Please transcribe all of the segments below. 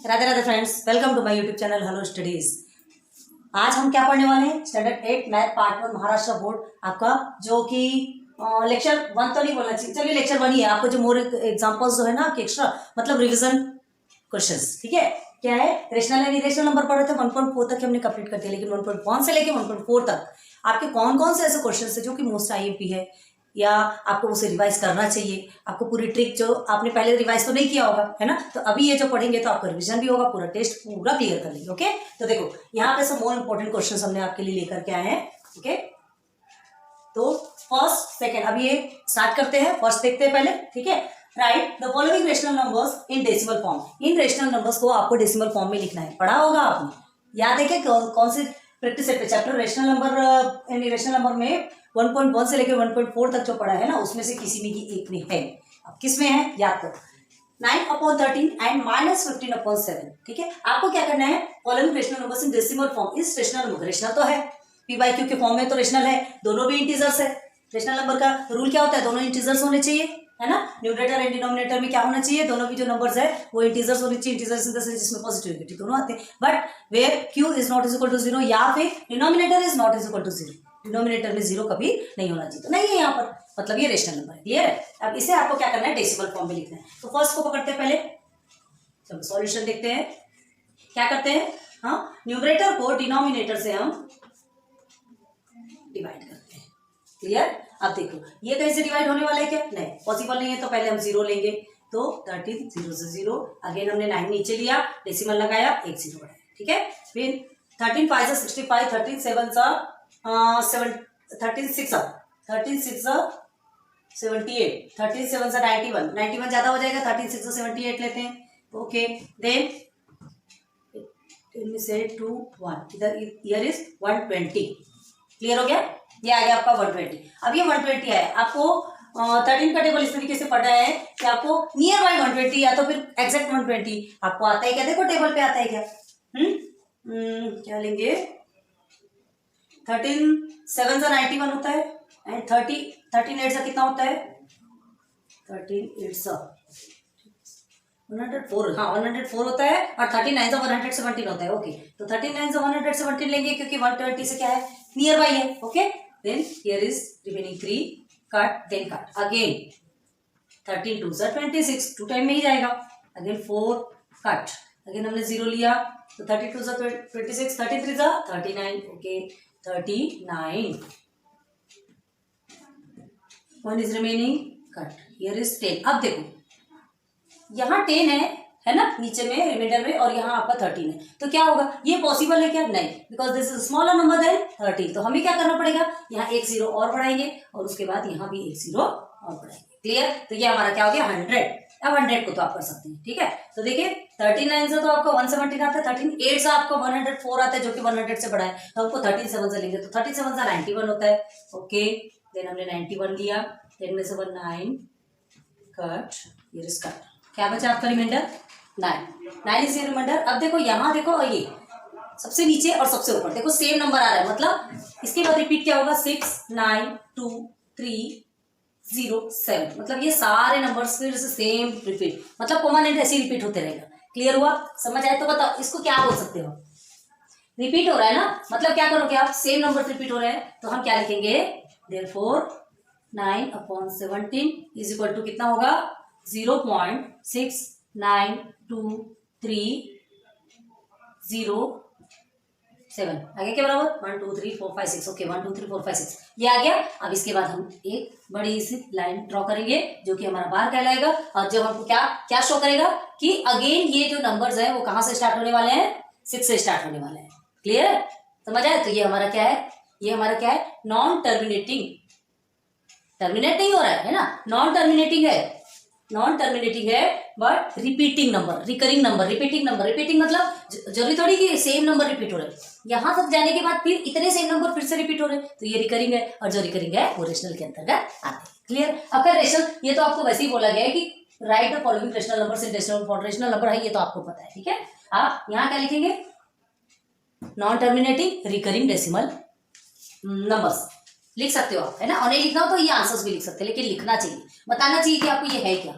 Radhe Radhe friends, welcome to my YouTube channel hello studies. आज हम क्या पढ़ने वाले हैं? Standard 8 math part 1 Maharashtra board आपका, जो कि लेक्चर 1 तो नहीं बोलना चाहिए, चलिए लेक्चर 1 ही है। आपको जो मोर एग्जांपल्स जो है ना आपके एक्स्ट्रा मतलब रिवीजन क्वेश्चंस, ठीक है। क्या है? रेशनल एंड इरेशनल नंबर पढ़े थे 1.4 तक हमने कंप्लीट कर दिया, लेकिन 1.1 से लेके 1.4 तक आपके कौन कौन से ऐसे क्वेश्चन है जो कि मोस्ट आईएमपी है या आपको उसे रिवाइज करना चाहिए। आपको पूरी ट्रिक जो आपने पहले रिवाइज तो नहीं किया होगा, है ना, तो अभी ये जो पढ़ेंगे तो आपका रिवीजन भी होगा, पूरा टेस्ट पूरा क्लियर कर लेंगे। ओके, तो देखो यहाँ पे सब मोर इंपोर्टेंट क्वेश्चंस हमने आपके लिए लेकर के आए हैं। ओके, तो फर्स्ट सेकंड अभी ये स्टार्ट करते हैं। फर्स्ट देखते हैं पहले, ठीक है। Right the following rational numbers in decimal form. In rational numbers को आपको डेसिमल फॉर्म में लिखना है। पढ़ा होगा आपने, याद है क्या? कौन सी प्रैक्टिस सेट पे chapter rational number in rational number में 1.1 से लेकर 1.4 तक जो पढ़ा है ना, उसमें से किसी में की एक में है। अब किस में है याद करो, 9/13 एंड -15/7। ठीक है, आपको क्या करना है? Following rational numbers in decimal form. इस रेशनल नंबर, रेशनल तो है, पी बाई क्यू के फॉर्म में तो रेशनल है, दोनों भी इंटीजर्स है। रेशनल नंबर का रूल क्या होता है? दोनों इंटीजर्स होने चाहिए, है ना। न्यूमरेटर एंड डिनोमिनेटर में क्या होना चाहिए? दोनों भी जो नंबर्स है वो इंटीजर्स होने चाहिए। इंटीजर्स इन द सेंस जिसमें पॉजिटिव नेगेटिव दोनों आते हैं। But where q is not is equal to 0 या फिर denominator is not is equal to 0, denominator में 0 कभी नहीं होना चाहिए, तो नहीं है यहाँ पर, मतलब ये रेशनल नंबर है। क्लियर है? अब इसे आपको क्या करना है? डेसिमल फॉर्म में लिखना है। तो फर्स्ट को पकड़ते हैं पहले, चलो सॉल्यूशन देखते हैं। क्या करते हैं? हाँ, न्यूमरेटर को डिनोमिनेटर से हम डिवाइड करते हैं। क्लियर? अब देखो ये कहीं से डिवाइड होने वाला है क्या? नहीं, पॉसिबल नहीं है। तो पहले हम 0 लेंगे, तो 13 0 से 0, अगेन हमने 9 नीचे लिया, डेसिमल लगाया, एक 0 बढ़ाया। ठीक है, फिर 13 5 65, 13 7 13 6 13 6 78, 13 7 91, 91 ज्यादा हो जाएगा, 13 6 78 लेते हैं। ओके, देन इनमें से 2 1 इधर, ईयर इज 120। क्लियर हो गया? ये आ गया आपका 120। अब ये 120 है, आपको 13 का टेबल इस तरीके से पढ़ना है कि आपको नियर बाय 120 या तो फिर एग्जैक्ट 120 आपको आता है क्या? देखो टेबल पे आता है क्या? क्या लेंगे? 13 7 से 91 होता है, एंड 13 8 से कितना होता है? 13 8 से 104, हाँ 104 होता है, और 39 से 117 होता है। ओके, तो 39 से 117 लेंगे क्योंकि 120 से क्या है? नियर बाई है। Okay, then here is remaining 3, cut, then cut again 13 2 से 26, 2 टाइम में ही जाएगा, again 4 cut, again हमने 0 लिया, तो 32 से 26, 33 से 39, okay 39, 1 is remaining, cut, here is 10। अब देखो यहाँ 10 है ना, नीचे में रिमाइंडर में, और यहाँ आपका 13 है, तो क्या होगा? ये पॉसिबल है क्या? नहीं, because this is smaller number than 13। तो हमें क्या करना पड़ेगा? यहाँ एक 0 और बढ़ाएंगे, और उसके बाद यहाँ भी एक 0 और बढ़ाएंगे। क्लियर? तो ये हमारा क्या हो गया? 100। अब 100 को तो आप कर सकते हैं, ठीक है। तो देखिए 39 से तो आपको 117 आता है, 13 8 से आपको 104 आता है, जो कि 100 से बड़ा है, तो आपको 13 7 से लेंगे, तो 37 से 91 होता है। ओके, देन हमने 91 लिया, 10 में से 1 9, कट, ये इज कट, क्या बचा आपका रिमाइंडर? 9 is reminder. अब देखो यहाँ देखो, और ये सबसे नीचे और सबसे ऊपर देखो सेम नंबर आ रहा है, मतलब इसके बाद रिपीट क्या होगा? 6 9 2 3 0 7, मतलब ये सारे नंबर्स फिर से सेम रिपीट, मतलब परमानेंट ऐसे रिपीट होते रहेगा। क्लियर हुआ? समझ आए तो बताओ, इसको क्या बोल सकते हो? रिपीट हो रहा है ना, मतलब क्या करोगे आप? सेम नंबर रिपीट हो रहे हैं, तो हम क्या लिखेंगे? देयरफॉर 9/17 इज इक्वल टू कितना होगा? 0.692307। आगे क्या बराबर? 1 2 3 4 5 6। ओके, 1 2 3 4 5 6 ये आ गया। अब इसके बाद हम एक बड़ी सी लाइन ड्रॉ करेंगे, जो कि हमारा बार कहलाएगा, और जब हमको क्या क्या शो करेगा कि अगेन ये जो नंबर्स है वो कहाँ से स्टार्ट होने वाले हैं? 6 से स्टार्ट होने वाले हैं। क्लियर है? समझ आया? तो ये हमारा क्या है? ये हमारा क्या है? नॉन टर्मिनेटिंग, टर्मिनेट नहीं हो रहा है ना, नॉन टर्मिनेटिंग है, नॉन टर्मिनेटिंग है, but repeating number, recurring number, repeating number. Repeating मतलब जरूरी थोड़ी कि सेम नंबर रिपीट हो रहे हैं, यहां तक जाने के बाद फिर इतने सेम नंबर फिर से रिपीट हो रहे हैं, तो ये रिकरिंग है, और जो रिकरिंग है वो रेशनल के अंतर्गत आते हैं। क्लियर? अब क्या रेशनल, ये तो आपको वैसे ही बोला गया है कि right the following rational number in decimal form. Rational number है, ये तो आपको पता है, ठीक है। आप यहाँ क्या लिखेंगे? Non terminating recurring decimal numbers लिख सकते हो आप, है ना। और नहीं लिखना हो तो ये आंसर्स भी लिख सकते हैं, लेकिन लिखना चाहिए, बताना चाहिए कि आपको ये है क्या।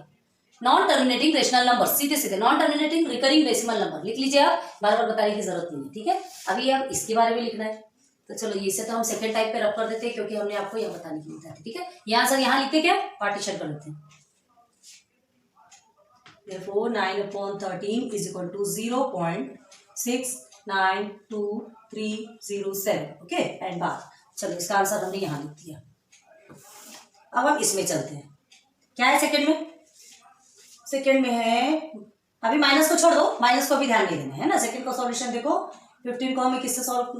नॉन टर्मिनेटिंग रेशनल नंबर, सीधे सीधे non terminating recurring decimal number लिख लीजिए आप, बार बार बताने की जरूरत नहीं है, ठीक है। अभी अब इसके बारे में लिखना है, तो चलो इसे तो हम सेकंड टाइप पे रब कर देते हैं क्योंकि हमने आपको यह बताने की बताया, ठीक है। यहाँ से यहाँ लिखते क्या, पार्टीशन कर लेते हैं। Therefore 9/13 is equal to 0.692307, okay and bar. चलो इसका आंसर हमने यहाँ लिख दिया। अब हम इसमें चलते हैं, क्या है सेकंड में, सेकंड में है, अभी माइनस को छोड़ दो, माइनस को भी ध्यान नहीं देना है ना। सेकंड का सॉल्यूशन देखो, 15 को हमें किससे सॉल्व,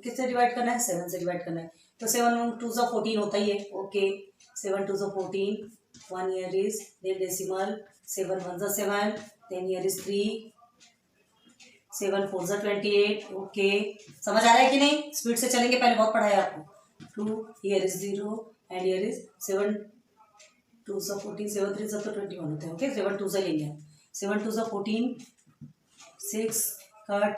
किससे डिवाइड करना है, 7 से डिवाइड करना है, तो 7 2 14 होता ही है, okay 7 2 14, 1 here is then decimal, 7 1 7, then here is 3, 7 4 28, okay समझ आ रहा है कि नहीं, स्पीड से चलेंगे, पहले बहुत पढ़ाया आपको। 2 here is 0 and here is 7 2 14, 7 3 सब तो 21 होता है, ओके 7 2 से लेंगे, 7 2 14, 6 कट,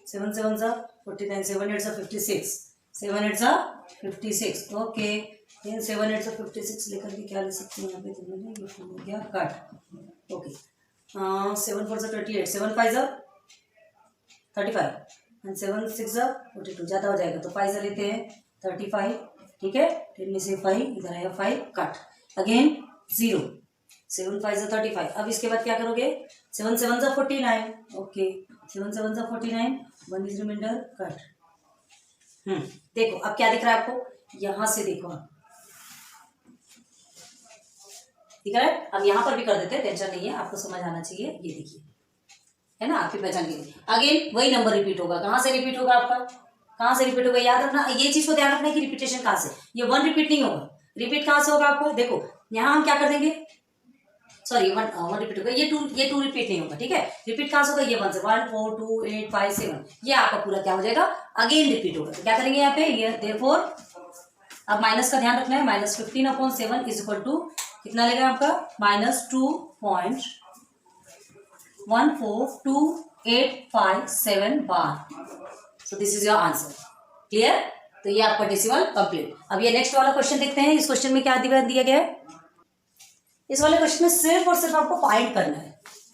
7 7 49, 7 8 56, 7 8 56, ओके then 7 8 56 लेकर के क्या ले सकते हैं यहाँ पे, तुमने ये हो गया कट, ओके 7 4 28, 7 5 35 एंड 7 6 42, ज़्यादा हो जाएगा तो 5 लेते हैं 35, ठीक है, 10 में से 5 इधर आएगा 5 कट, अगेन 0, 7 5 35, अब इसके बाद क्या करोगे, 7 7 49, ओके 7 7 49, 1 इज रिमाइंडर कट। देखो अब क्या दिख रहा है आपको, यहाँ से देखो आप, ठीक है। अब यहाँ पर भी कर देते हैं, टेंशन नहीं है, आपको समझ आना चाहिए, ये देखिए है ना, आपकी पहचान के लिए अगेन वही नंबर रिपीट होगा, कहाँ से रिपीट होगा आपका, कहाँ से रिपीट होगा, याद रखना ये चीज को, ध्यान रखना है कि रिपीटेशन कहाँ से, ये 1 रिपीट नहीं होगा, रिपीट कहाँ से होगा आपको, देखो यहाँ हम क्या कर देंगे, सॉरी 1 रिपीट होगा, ये 2 रिपीट नहीं होगा, ठीक है, रिपीट कहाँ से होगा, ये 1 से 1 4 2 8 5 7, ये आपका पूरा क्या हो जाएगा, अगेन रिपीट होगा, तो क्या करेंगे यहाँ पे, ये देयरफॉर अब माइनस का ध्यान रखना है, -15/7 इज इक्वल टू कितना लेगा आपका, -2.14285 bar, so this is your answer, clear. तो ये आपका डेसिमल कंप्लीट। अब ये नेक्स्ट वाला क्वेश्चन देखते हैं, इस क्वेश्चन में क्या दिया गया है, इस वाले क्वेश्चन में सिर्फ और सिर्फ आपको फाइंड करना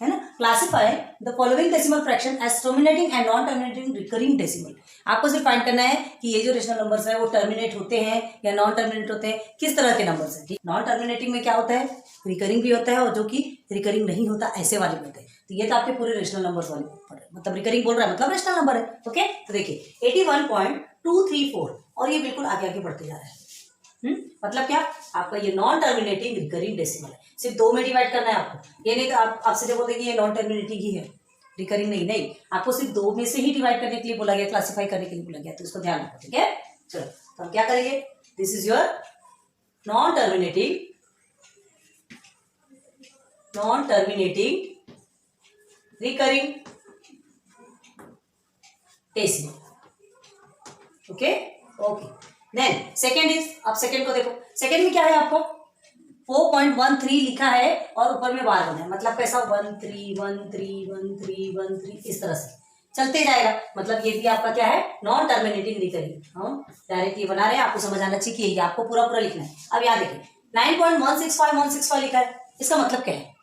है ना, classify the following decimal fraction as terminating and non terminating recurring decimal. आपको सिर्फ फाइंड करना है कि ये जो रेशनल नंबर्स है वो टर्मिनेट होते हैं या नॉन टर्मिनेट होते हैं, किस तरह के नंबर्स हैं। नॉन टर्मिनेटिंग में क्या होता है, रिकरिंग भी होता है, और जो कि रिकरिंग नहीं होता ऐसे वाले होते हैं। तो ये तो आपके पूरे रेशनल नंबर्स वाले मतलब रिकरिंग बोल रहा है मतलब रेशनल नंबर है, ओके। तो देखिए 81.234 और ये बिल्कुल आगे आगे बढ़ते जा रहा है, मतलब क्या, आपका ये नॉन टर्मिनेटिंग रिकरिंग डेसिमल है, सिर्फ 2 में डिवाइड करना है आपको, ये नहीं तो आपसे जब बोलते कि ये नॉन टर्मिनेटिंग ही है, रिकरिंग नहीं, आपको सिर्फ 2 में से ही डिवाइड करने के लिए बोला गया, क्लासिफाई करने के लिए बोला गया, तो इसको ध्यान रखो, ठीक है। चलो तो हम क्या करेंगे, this is your non terminating recurring decimal, okay. Then second is, अब सेकेंड को देखो, सेकेंड में क्या है आपको 4.13 लिखा है और ऊपर में बार बना है, मतलब कैसा 1 3 1 3 1 3 1 3 इस तरह से चलते जाएगा, मतलब ये भी आपका क्या है, नॉन टर्मिनेटिंग रिकरिंग। हम डायरेक्ट ये बना रहे हैं, आपको समझ आना चाहिए कि ये आपको पूरा लिखना है। अब यहाँ देखिए 9.165165 लिखा है, इसका मतलब क्या है,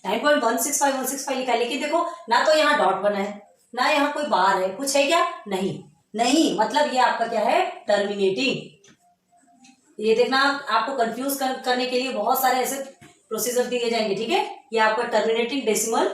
9.165165 लिखा है, लेकिन देखो ना तो यहाँ डॉट बना है ना यहाँ कोई बार है, कुछ है क्या, नहीं, मतलब ये आपका क्या है, टर्मिनेटिंग। ये देखना, आपको कंफ्यूज करने के लिए बहुत सारे ऐसे प्रोसीजर दिए जाएंगे, ठीक है। ये आपका टर्मिनेटिंग डेसिमल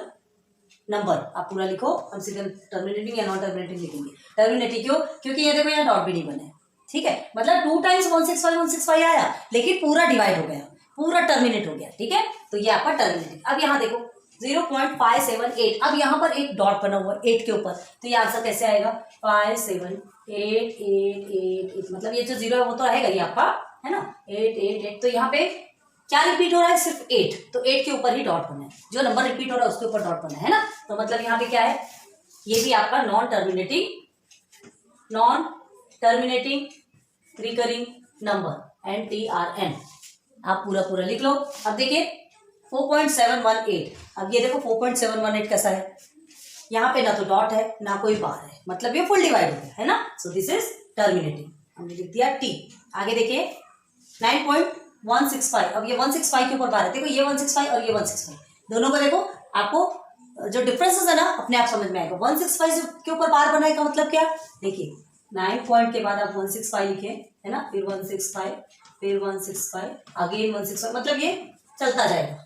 नंबर, आप पूरा लिखो, हम सीधे टर्मिनेटिंग या नॉन टर्मिनेटिंग लिखेंगे। टर्मिनेटिंग क्यों, क्योंकि ये देखो यहाँ डॉट भी नहीं बना है, ठीक है, मतलब 2 टाइम्स 165 आया, लेकिन पूरा डिवाइड हो गया, पूरा टर्मिनेट हो गया, ठीक है। तो ये आपका टर्मिनेटिंग। अब यहाँ देखो 0.578, अब यहाँ पर एक डॉट बना हुआ 8 के ऊपर, तो ये आंसर कैसे आएगा, 57888, मतलब ये जो 0 है वो तो रहेगा, ये आपका है ना 888। तो यहाँ पे क्या रिपीट हो रहा है, सिर्फ 8, तो 8 के ऊपर ही डॉट बना है, जो नंबर रिपीट हो रहा है उसके ऊपर डॉट बना है ना। तो मतलब यहाँ पे क्या है, ये भी आपका non terminating recurring number NTRN, आप पूरा लिख लो। अब देखिए 4.718, अब ये देखो 4.718 कैसा है, यहाँ पे ना तो डॉट है ना कोई बार है, मतलब ये फुल डिवाइड हो गया है ना, सो दिस इज टर्मिनेटिंग, हमने लिख दिया T। आगे देखिए 165। अब ये 165 के ऊपर बार है, देखो ये 165 और ये 165 दोनों को देखो, आपको जो डिफरेंसेस है ना अपने आप समझ में आएगा। 165 के ऊपर बार बनाए का मतलब क्या, देखिए 9 पॉइंट के बाद आप 165 लिखे है ना, फिर 165, फिर 165, अगेन 165, मतलब ये चलता जाएगा,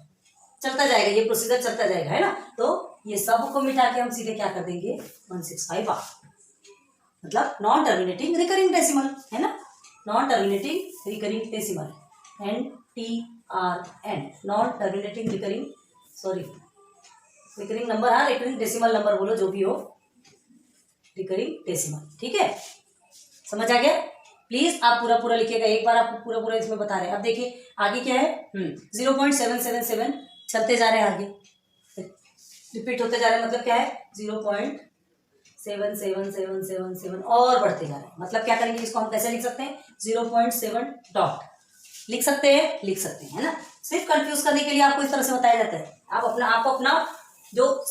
चलता जाएगा, ये प्रोसीजर चलता जाएगा, है ना। तो ये सब को मिटा के हम सीधे क्या कर देंगे 165 बार, मतलब नॉन टर्मिनेटिंग रिकरिंग डेसिमल, है ना, non terminating recurring decimal, NTRN, non terminating recurring, sorry recurring number, हाँ रिकरिंग डेसिमल नंबर बोलो जो भी हो, रिकरिंग डेसिमल, ठीक है, समझ आ गया। प्लीज आप पूरा पूरा लिखिएगा, एक बार आपको पूरा पूरा इसमें बता रहे हैं। अब देखिए आगे क्या है, 0.777 चलते जा रहे हैं आगे, रिपीट होते जा रहे हैं, मतलब क्या है 0.77777 और बढ़ते जा रहे हैं, मतलब क्या करेंगे इसको हम कैसे लिख सकते हैं 0.7 डॉट लिख सकते हैं, लिख सकते हैं, है ना। सिर्फ कंफ्यूज करने के लिए आपको इस तरह से बताया जाता है। आपको अपना जो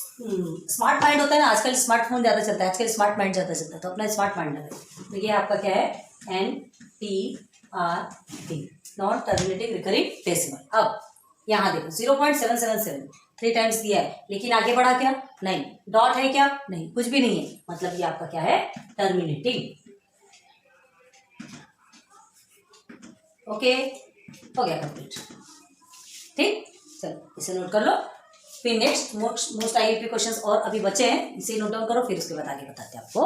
स्मार्ट माइंड होता है ना, आजकल स्मार्टफोन ज्यादा चलता है, आजकल स्मार्ट माइंड ज्यादा चलता है, तो अपना स्मार्ट माइंड लगाए। तो ये आपका क्या है NTRD, non terminating recurring decimal. अब यहाँ देखो 0.777 3 टाइम्स दिया है, लेकिन आगे बढ़ा क्या, नहीं, डॉट है क्या, नहीं, कुछ भी नहीं है, मतलब ये आपका क्या है टर्मिनेटिंग। ओके, हो गया कंप्लीट, ठीक, चलो इसे नोट कर लो। फिर नेक्स्ट मोस्ट आईएमपी क्वेश्चंस और अभी बचे हैं, इसे नोट डाउन करो, फिर उसके बाद आगे बताते हैं आपको।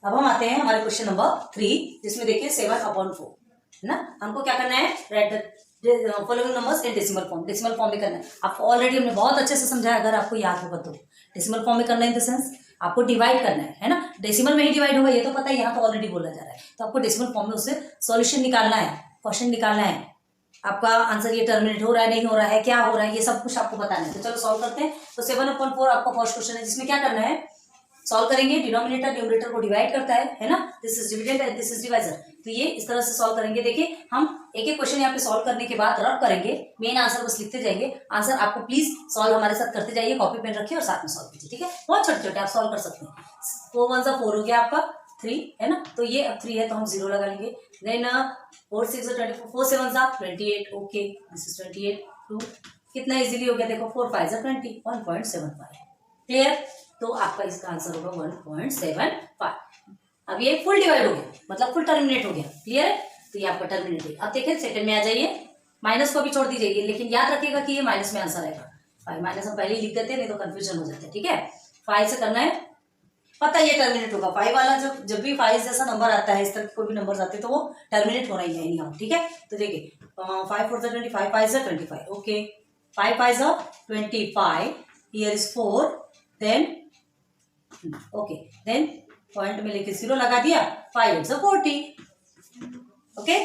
अब हम आते हैं हमारे क्वेश्चन नंबर 3, जिसमें देखिए 7/4, है ना। हमको क्या करना है, right the following numbers in decimal form, decimal form में करना है। आपको ऑलरेडी हमने बहुत अच्छे से समझाया, अगर आपको याद होगा तो। डेसिमल फॉर्म में करना है इन द सेंस आपको डिवाइड करना है ना, डेसिमल में ही डिवाइड होगा ये तो पता है, यहाँ तो ऑलरेडी बोला जा रहा है। तो आपको डेसिमल फॉर्म में उससे सॉल्यूशन निकालना है, क्वेश्चन निकालना है, आपका आंसर ये टर्मिनेट हो रहा है, नहीं हो रहा है, क्या हो रहा है, ये सब कुछ आपको बताना है। तो चलो सॉल्व करते हैं। तो 7/4 आपका फर्स्ट क्वेश्चन है, जिसमें क्या करना है, सॉल्व करेंगे, डिनोमिनेटर न्यूमरेटर को डिवाइड करता है ना, this is dividend and this is divisor. तो ये इस तरह से सॉल्व करेंगे। देखिए हम एक एक क्वेश्चन यहाँ पे सॉल्व करने के बाद रब करेंगे, मेन आंसर बस लिखते जाएंगे। आंसर आपको प्लीज सॉल्व हमारे साथ करते जाइए, कॉपी पेन रखिए और साथ में सॉल्व कीजिए, ठीक है, बहुत छोटे छोटे आप सॉल्व कर सकते हैं। 4 1 4 हो गया आपका 3, है ना, तो ये अब 3 है तो हम 0 लगा लेंगे। देन 4 6 24, 4 7 28, ओके दिस इज 28 2, कितना इजीली हो गया, देखो 4 5 20, 1.75, क्लियर। तो आपका इसका आंसर होगा 1.75। अब ये फुल डिवाइड हो गया, मतलब फुल टर्मिनेट हो गया, क्लियर है। तो ये आपका टर्मिनेट है। अब देखिए सेकंड में आ जाइए, माइनस को भी छोड़ दीजिए, लेकिन याद रखिएगा कि ये माइनस में आंसर आएगा। 5 माइनस हम पहले ही लिख देते हैं, नहीं तो कंफ्यूजन हो जाता है, ठीक है। 5 से करना है, पता है ये टर्मिनेट होगा। 5 वाला जब भी 5 जैसा नंबर आता है, इस तरह के कोई भी नंबर आते हैं तो वो टर्मिनेट होना ही है एनी हाउ, ठीक है। तो देखिए 5 4 25, 5 5 25, okay 5 5 25, here is 4, then okay then point में लेके 0 लगा दिया, 5 8 40, ओके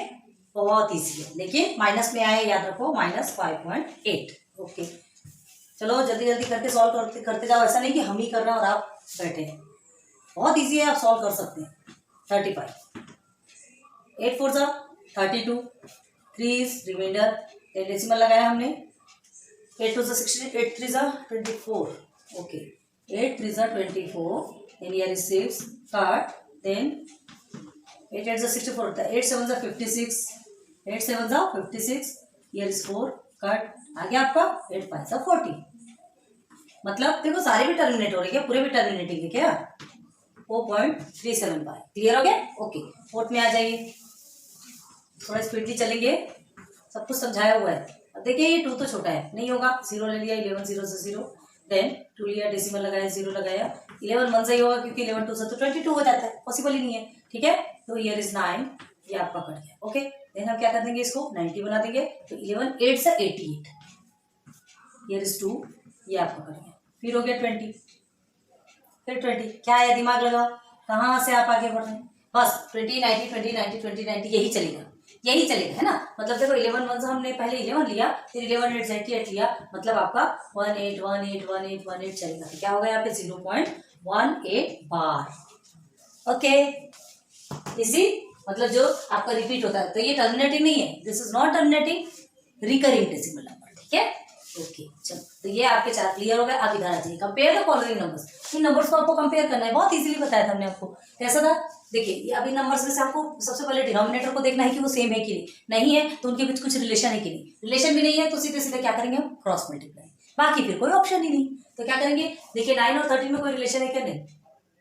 बहुत इजी है, लेकिन माइनस में आए, याद रखो -5.8, ओके। चलो जल्दी जल्दी करके सॉल्व करते जाओ, ऐसा नहीं कि हम ही कर रहे हैं और आप बैठे हैं, बहुत इजी है, आप सॉल्व कर सकते हैं। 35, 8 4 32, 3 रिमाइंडर, डेसिमल लगाया हमने, 8 2 16, 8 3 24, okay 8 3 24, and here is 6, cut, then 8 8 64 होता है, 8 7 56, 8 7 56, here is 4, cut, आ गया आपका 8 5 40। मतलब देखो सारे भी टर्मिनेट हो रहे हैं, पूरे भी टर्मिनेटिंग है क्या, 4.375, क्लियर हो गया, ओके। फोर्थ में आ जाइए, थोड़ा स्पीडली चलेंगे, सब कुछ समझाया हुआ है। अब देखिए ये 2 तो छोटा है, नहीं होगा, 0 ले लिया, 11 0 से 0, देन 2 लिया, डेसिमल लगाया, 0 लगाया, 11 1 से ही होगा क्योंकि 11 2 से तो 22 हो जाता है, पॉसिबल ही नहीं है, ठीक है। तो हियर इज 9, ये आपका कट गया, ओके। देन हम क्या कर देंगे, इसको 90 बना देंगे, तो 11 8 से 88, हियर इज 2, ये आपका कट गया, फिर हो गया 20, फिर 20, क्या है दिमाग लगाओ, कहाँ से आप आगे बढ़ रहे हैं, बस 20 90 20 90 20 90 यही चलेगा, यही चलेगा, है ना। मतलब देखो 11 1 से हमने पहले 11 लिया, फिर 11 8 88 लिया, मतलब आपका 18 18 18 18 चलेगा। तो क्या होगा यहाँ पे 0.18 बार, ओके इसी, मतलब जो आपका रिपीट होता है, तो ये टर्मिनेटिंग नहीं है, this is not terminating, recurring decimal number, ठीक है, ओके। चलो तो ये आपके 4 क्लियर हो गए। अब इधर आ जाइए, compare the following numbers, in numbers को आपको कंपेयर करना है, बहुत इजीली बताया था हमने आपको, कैसा था, देखिए ये अभी नंबर्स में से आपको सबसे पहले डिनोमिनेटर को देखना है कि वो सेम है कि नहीं है, तो उनके बीच कुछ रिलेशन है कि नहीं, रिलेशन भी नहीं है तो सीधे सीधे क्या करेंगे हम, क्रॉस मल्टीप्लाई, बाकी फिर कोई ऑप्शन ही नहीं। तो क्या करेंगे, देखिए 9 और 13 में कोई रिलेशन है क्या, नहीं,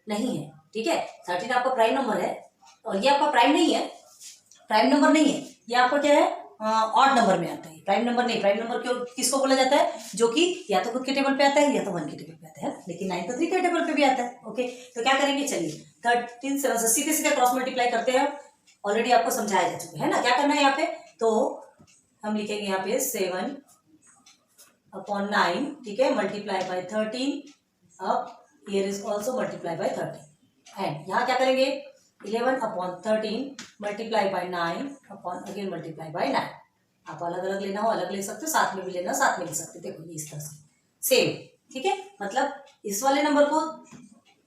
नहीं है, ठीक है। 13 आपका प्राइम नंबर है और ये आपका प्राइम नहीं है, प्राइम नंबर नहीं है, ये आपका क्या है, ऑड नंबर में आता है, प्राइम नंबर नहीं। प्राइम नंबर क्यों किसको बोला जाता है, जो कि या तो खुद के टेबल पे आता है या तो 1 के टेबल पे आता है, लेकिन 9 तो 3 के टेबल पे भी आता है। ओके, तो क्या करेंगे, चलिए 13 7 से सीधे सीधे क्रॉस मल्टीप्लाई करते हैं। ऑलरेडी आपको समझाया जा चुका है ना, क्या करना है यहाँ पे, तो हम लिखेंगे यहाँ पे 7 अपॉन 9, ठीक है, मल्टीप्लाई बाय 13, अब here is also multiply by 13, and यहाँ क्या करेंगे, 11 upon 13 multiply by 9 upon again multiply by 9। आप अलग अलग लेना हो अलग ले सकते हो, साथ में भी लेना साथ में ले सकते हो, देखो इस तरह से सेम, ठीक है। मतलब इस वाले नंबर को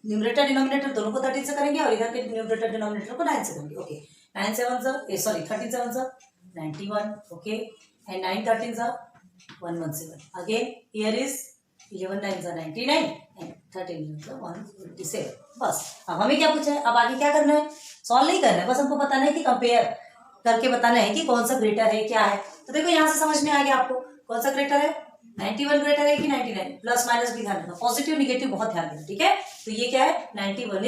न्यूमरेटर डिनोमिनेटर दोनों को 13 से करेंगे और इधर के न्यूमरेटर डिनोमिनेटर को 9 से करेंगे। Okay, 9 7 sir 13 7 sir 91, okay, and 9 13 sir 117, again here is 11 9 sir 99 and 13 sir 127। बस अब हमें क्या पूछा है, अब आगे क्या करना है, सॉल्व नहीं करना है, बस हमको बताना है कि कंपेयर करके बताना है कि कौन सा ग्रेटर है क्या है। तो देखो यहाँ से समझ में आ गया आपको कौन सा ग्रेटर है, 91 ग्रेटर है कि 99, प्लस माइनस भी ध्यान रखना, पॉजिटिव निगेटिव बहुत ध्यान देना, ठीक है। तो ये क्या है, 91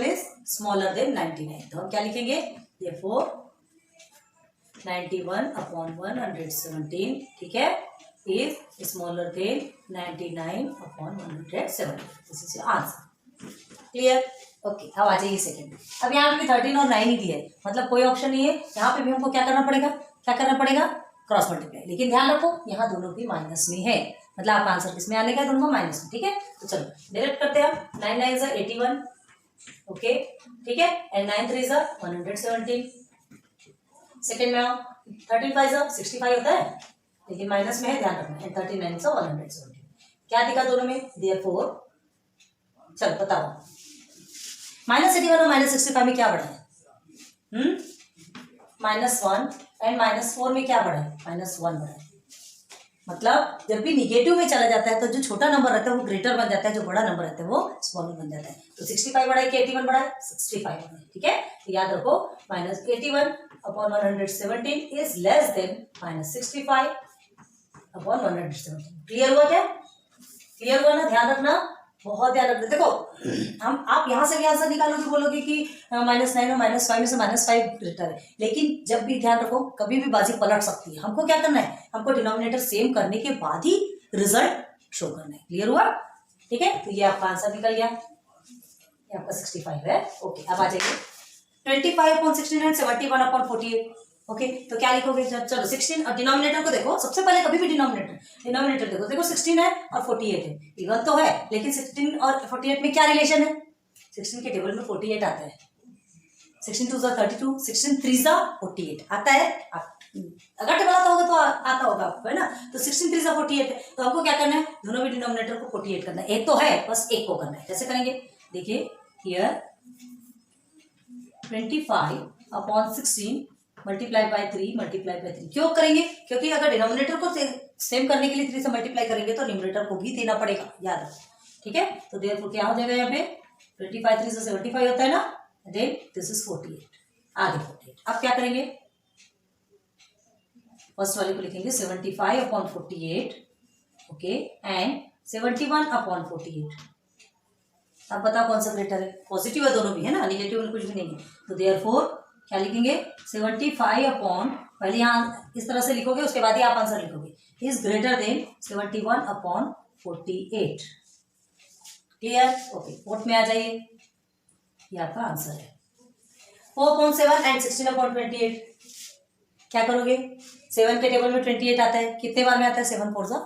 इज स्मॉलर देन 99, तो हम क्या लिखेंगे, therefore 91 अपॉन 117, ठीक है, is smaller than 99 upon 117, this is your answer. Clear, okay. अब आ जाइए सेकंड, अब यहाँ पे भी 13 और 9 ही दिया है, मतलब कोई ऑप्शन नहीं है, यहाँ पे भी हमको क्या करना पड़ेगा, क्रॉस मल्टीप्लाई, लेकिन ध्यान रखो यहाँ दोनों भी माइनस में है, मतलब आपका आंसर किस में आने का है, दोनों माइनस में, ठीक है। तो चलो डायरेक्ट करते हैं, 9 9 से 81, ओके, ठीक है, एंड 9 3 से 117, सेकंड में आओ, 13 5 से 65 होता है, लेकिन माइनस में है, ध्यान रखना, एंड 39 से 117, क्या दिखा दोनों में, देयरफॉर, चलो बताओ, -81 और -65 में क्या बढ़ा है, -1 एंड -4 में क्या बढ़ा है, -1 बढ़ा है। मतलब जब भी निगेटिव में चला जाता है तो जो छोटा नंबर रहता है वो ग्रेटर बन जाता है, जो बड़ा नंबर रहता है वो स्मॉलर बन जाता है। तो 65 बढ़ा है कि 81 बढ़ा है, 65 बढ़ा है, ठीक है। तो याद रखो -81 upon 117 is less than -65 upon 117। Clear हुआ क्या, क्लियर हुआ ना, ध्यान रखना, बहुत ध्यान रखना। देखो हम आप यहाँ से भी आंसर निकालोगे बोलोगे कि -9 और -5 में से -5 ग्रेटर है, लेकिन जब भी ध्यान रखो कभी भी बाजी पलट सकती है। हमको क्या करना है, हमको डिनोमिनेटर सेम करने के बाद ही रिजल्ट शो करना है। क्लियर हुआ, ठीक है। तो ये आपका आंसर निकल गया, ये आपका 65 है। ओके, अब आ जाइए 25 अपॉन 16 एंड 71 अपॉन 48। ओके, तो क्या लिखोगे, चलो 16 और डिनोमिनेटर को देखो, सबसे पहले कभी भी डिनोमिनेटर देखो 16 है और 48 है, इवन तो है, लेकिन 16 और 48 में क्या रिलेशन है, 16 के टेबल में 48 आता है, 16 2 32, 16 3 48 आता है, अगर टेबल आता होगा तो आता होगा आपको, है ना। तो 16 3 48 है, तो हमको क्या करना है, दोनों भी डिनोमिनेटर को 48 करना है, एक तो है बस एक को करना है। कैसे करेंगे, देखिए here 25 upon 16 multiply by 3 multiply by 3 क्यों करेंगे, क्योंकि अगर डिनोमिनेटर को सेम करने के लिए 3 से मल्टीप्लाई करेंगे तो न्यूमरेटर को भी देना पड़ेगा, याद रखो, ठीक है। तो देयरफॉर क्या हो जाएगा, यहाँ पे 25 3 से 75 होता है ना, देन दिस इज 48, आगे 48। अब क्या करेंगे, फर्स्ट वाले को लिखेंगे 75 अपॉन 48, ओके, एंड 71 अपॉन 48। अब बताओ कौन सा ग्रेटर है, पॉजिटिव है दोनों भी, है ना, निगेटिव में कुछ भी नहीं है। तो देयरफॉर क्या लिखेंगे, 75 अपॉन, पहले यहाँ इस तरह से लिखोगे उसके बाद ही आप आंसर लिखोगे, is greater than 71 upon 48। Clear, okay, fourth में आ जाइए, ये आपका आंसर है 4.7 एंड 16 अपॉन 28। क्या करोगे, 7 के टेबल में 28 आता है, कितने बार में आता है, 7 4 जा